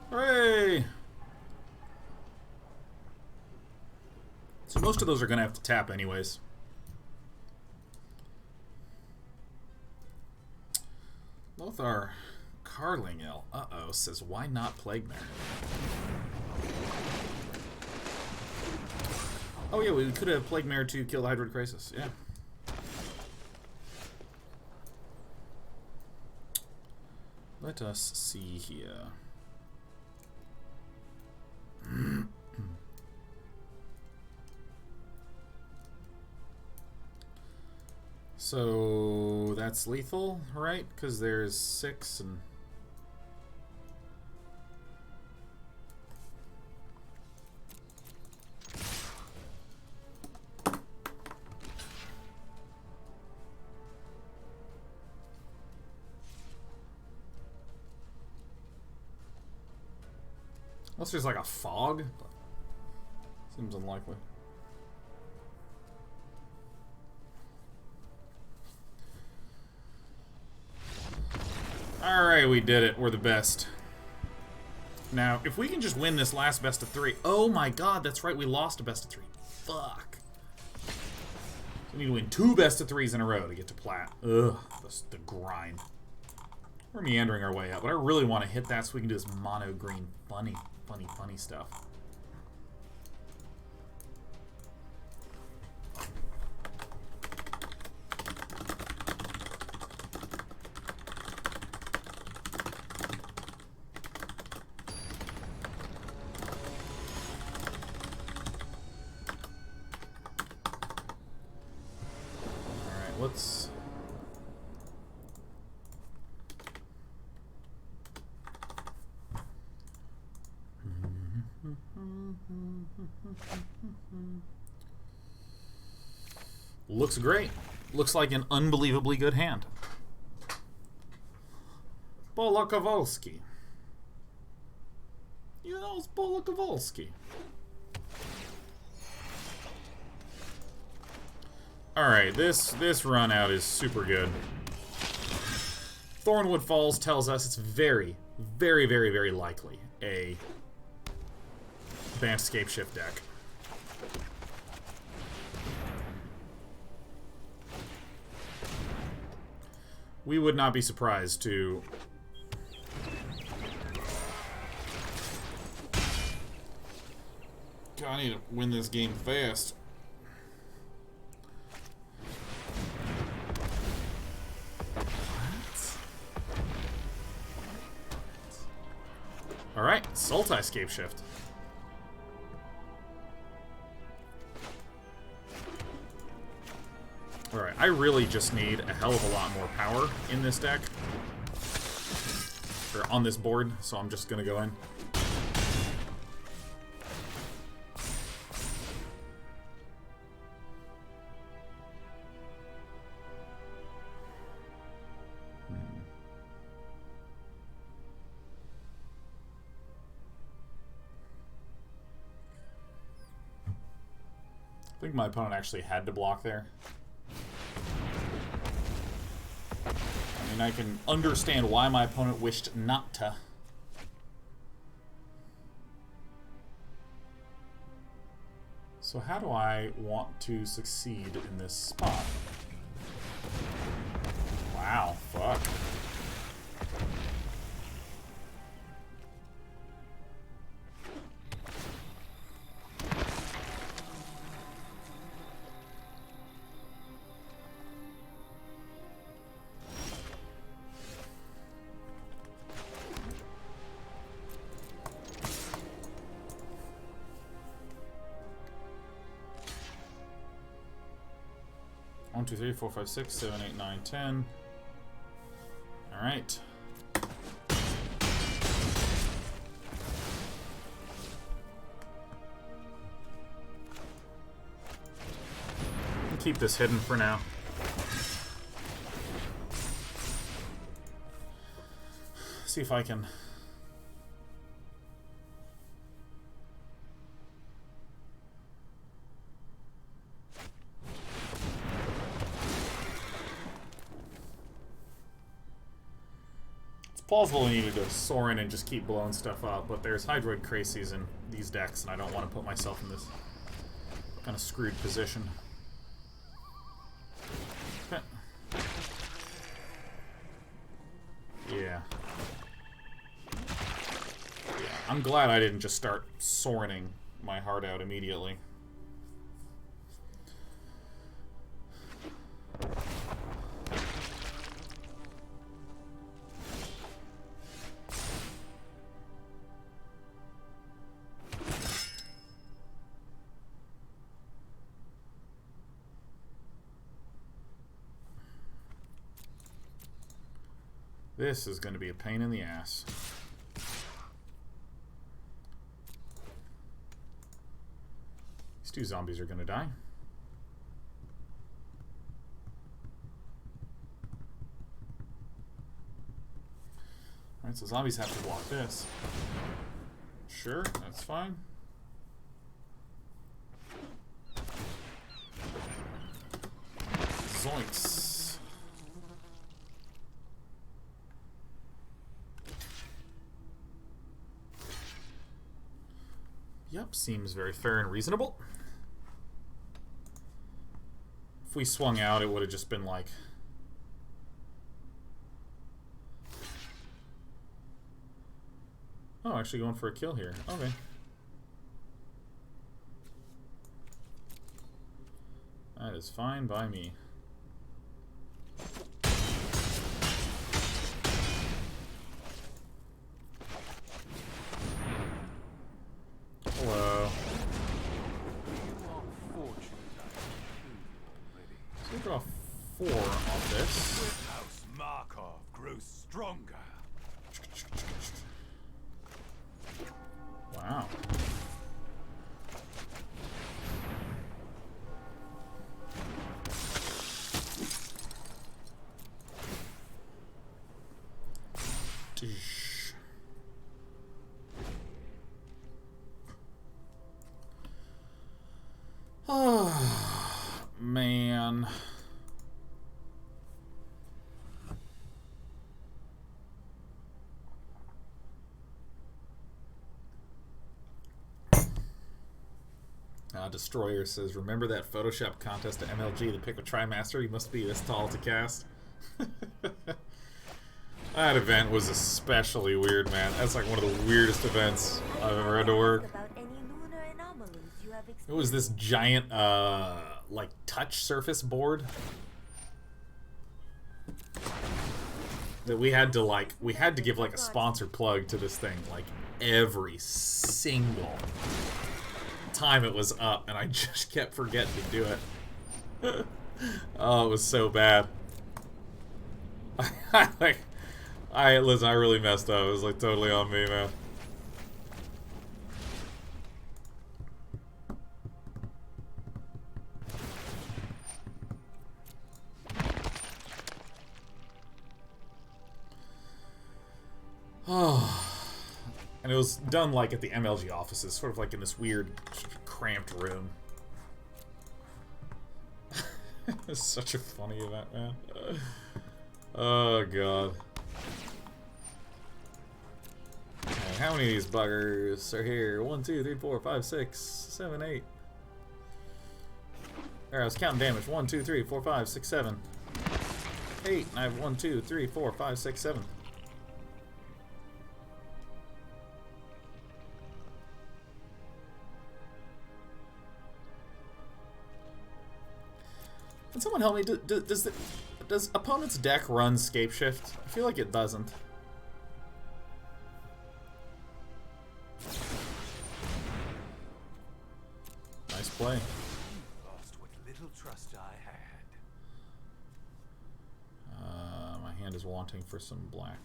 Hooray! So most of those are going to have to tap anyways. Lothar Carlingel, says, why not Plague Mare? Oh yeah, we could have Plague Mare to kill the Hydroid Crisis, yeah. Let us see here. So that's lethal, right? Because there's 6 and... Unless there's like a fog, but seems unlikely. Alright, we did it. We're the best. Now, if we can just win this last best of 3... Oh my god, that's right, we lost a best of 3. Fuck. So we need to win 2 best of 3s in a row to get to plat. Ugh, that's the grind. We're meandering our way up, but I really want to hit that so we can do this mono green funny stuff. Alright, let's... Looks great. Looks like an unbelievably good hand. Bolakovalsky. You know, it's Bolakovalsky. Alright, this run out is super good. Thornwood Falls tells us it's very, very, very, very likely a Advanced Scape Shift deck. We would not be surprised to... God, I need to win this game fast. Alright, Sultai Scape Shift. Alright, I really just need a hell of a lot more power in this deck. Or on this board, so I'm just gonna go in. I think my opponent actually had to block there. I mean, I can understand why my opponent wished not to. So how do I want to succeed in this spot? Wow, fuck. One, two, three, 4, 5, 6, 7, 8, 9, 10. All right. Keep this hidden for now. See if I can. Plausible we needed to Sorin and just keep blowing stuff up, but there's Hydroid Crises in these decks, and I don't want to put myself in this kind of screwed position. Okay. Yeah. I'm glad I didn't just start Sorining my heart out immediately. This is going to be a pain in the ass. These two zombies are going to die. Alright, so zombies have to block this. Sure, that's fine. Zoinks. Yep, seems very fair and reasonable. If we swung out, it would have just been like... Oh, actually going for a kill here. Okay. That is fine by me. Hello. So we draw 4 on this. House Markov grows stronger. Wow. Oh, man. Destroyer says, remember that Photoshop contest at MLG, the pick a Trimaster? You must be this tall to cast. That event was especially weird, man. That's like one of the weirdest events I've ever had to work. It was this giant, like, touch surface board that we had to give, like, a sponsor plug to this thing, like, every single time it was up, and I just kept forgetting to do it. Oh, it was so bad. Listen, I really messed up. It was like totally on me, man. Oh. And it was done like at the MLG offices, sort of like in this weird, cramped room. It's such a funny event, man. Oh, God. Okay, how many of these buggers are here? 1, 2, 3, 4, 5, 6, 7, 8. There, I was counting damage. 1, 2, 3, 4, 5, 6, 7. 8. And I have 1, 2, 3, 4, 5, 6, 7. Can someone help me? Does opponent's deck run Scape Shift? I feel like it doesn't. Nice play. Lost what little trust I had. My hand is wanting for some black.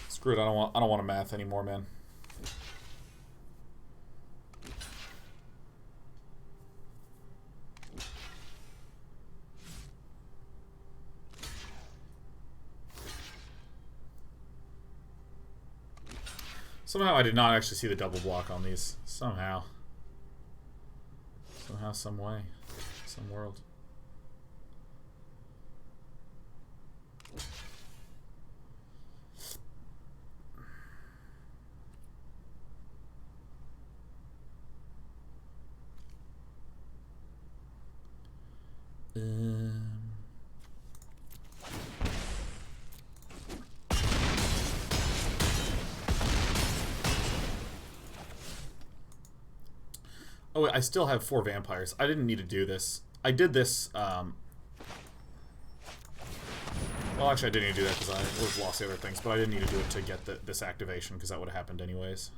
Screw it, I don't want to math anymore, man. Somehow I did not actually see the double block on these. Somehow. Somehow, some way. Some world. Oh wait, I still have 4 vampires. I didn't need to do this. I did this, well, actually I didn't need to do that because I would have lost the other things, but I didn't need to do it to get this activation because that would have happened anyways.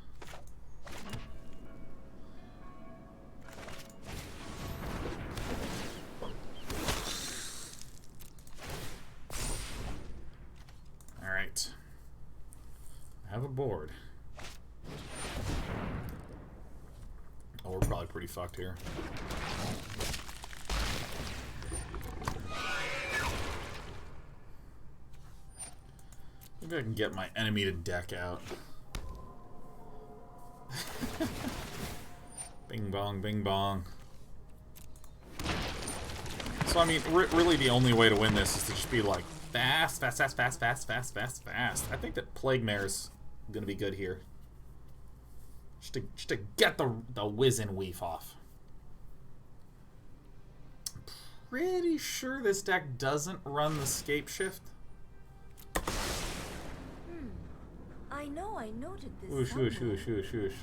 Alright. I have a board. Oh, we're probably pretty fucked here. Maybe I can get my enemy to deck out. Bing bong, bing bong. So, I mean, really the only way to win this is to just be like, fast, fast, fast, fast, fast, fast, fast, fast. I think that Plague Mare's gonna be good here. Just to get the whiz and weave off. Pretty sure this deck doesn't run the Scape Shift. I know I noted this. Whoosh, whoosh, whoosh, whoosh, whoosh.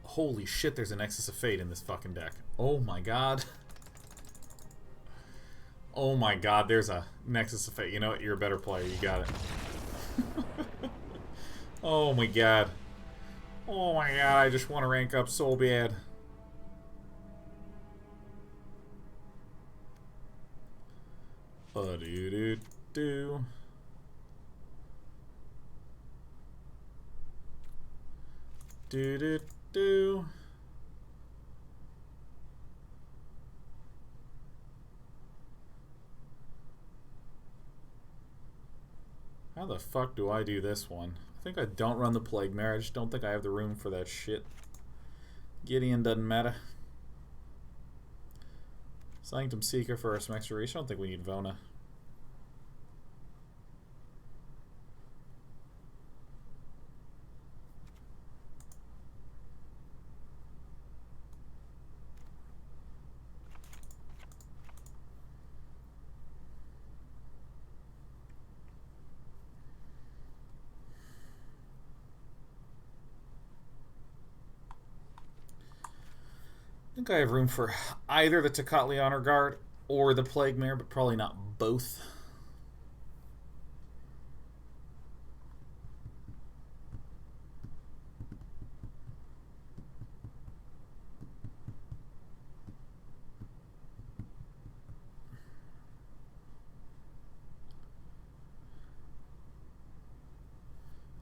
Holy shit, there's a Nexus of Fate in this fucking deck. Oh my god. Oh my god, there's a Nexus of Fate. You know what? You're a better player. You got it. Oh my god. Oh my god, I just want to rank up so bad. Do-do-do. Do-do-do. How the fuck do I do this one? I think I don't run the Plague Mare. I just don't think I have the room for that shit. Gideon doesn't matter. Sanctum Seeker for some extra reach. I don't think we need Vona. I think I have room for either the Tocatli Honor Guard or the Plague Mare, but probably not both.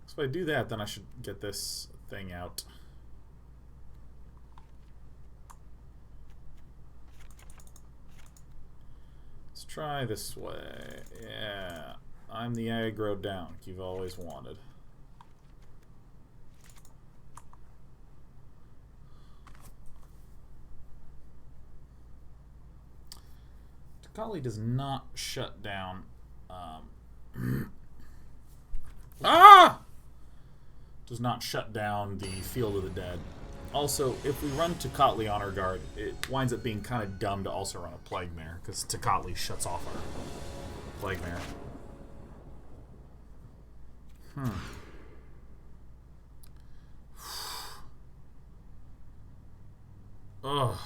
So if I do that, then I should get this thing out. Try this way. Yeah. I'm the aggro down you've always wanted. Tocatli does not shut down. Does not shut down the Field of the Dead. Also, if we run Tocatli Honor Guard, it winds up being kind of dumb to also run a Plague Mare, because Tocatli shuts off our Plague Mare. Ugh.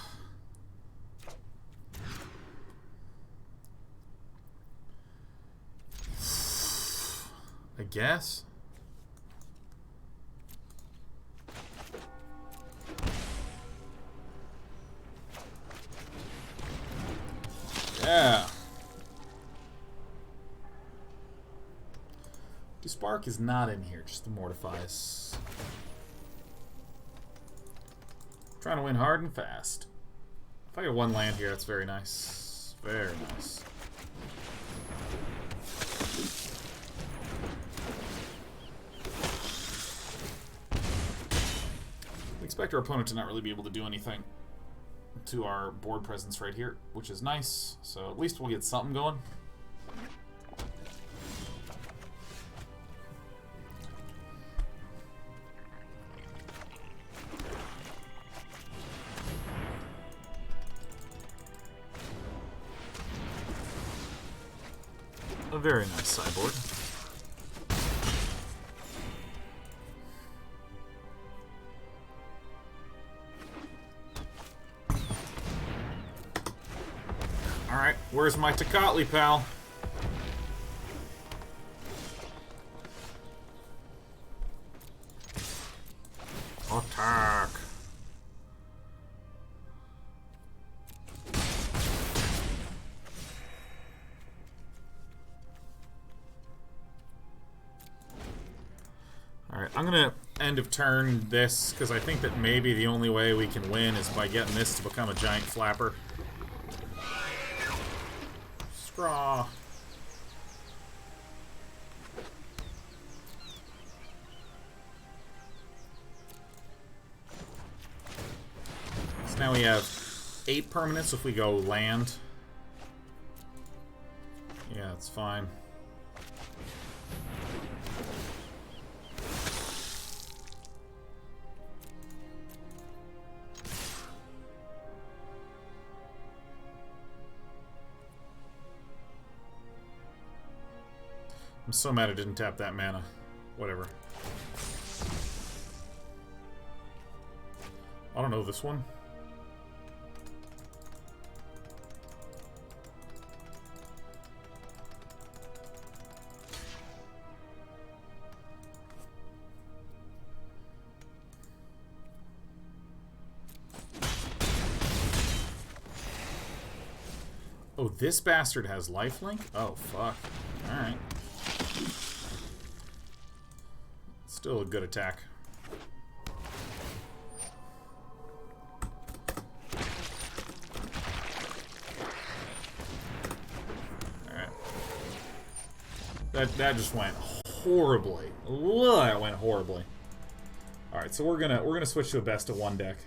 I guess. Yeah. Despark is not in here, just the Mortifies. Trying to win hard and fast. If I get one land here, that's very nice. Very nice. We expect our opponent to not really be able to do anything to our board presence right here, which is nice. So at least we'll get something going. A very nice sideboard. Alright, where's my Tocatli, pal? Attack! Alright, I'm gonna end of turn this, because I think that maybe the only way we can win is by getting this to become a giant flapper. Draw. So now we have 8 permanents if we go land. Yeah, it's fine. I'm so mad I didn't tap that mana. Whatever. I don't know this one. Oh, this bastard has lifelink? Oh, fuck. Alright. Still a good attack. Alright. That just went horribly. Ugh, that went horribly. Alright, so we're gonna switch to a best of 1 deck.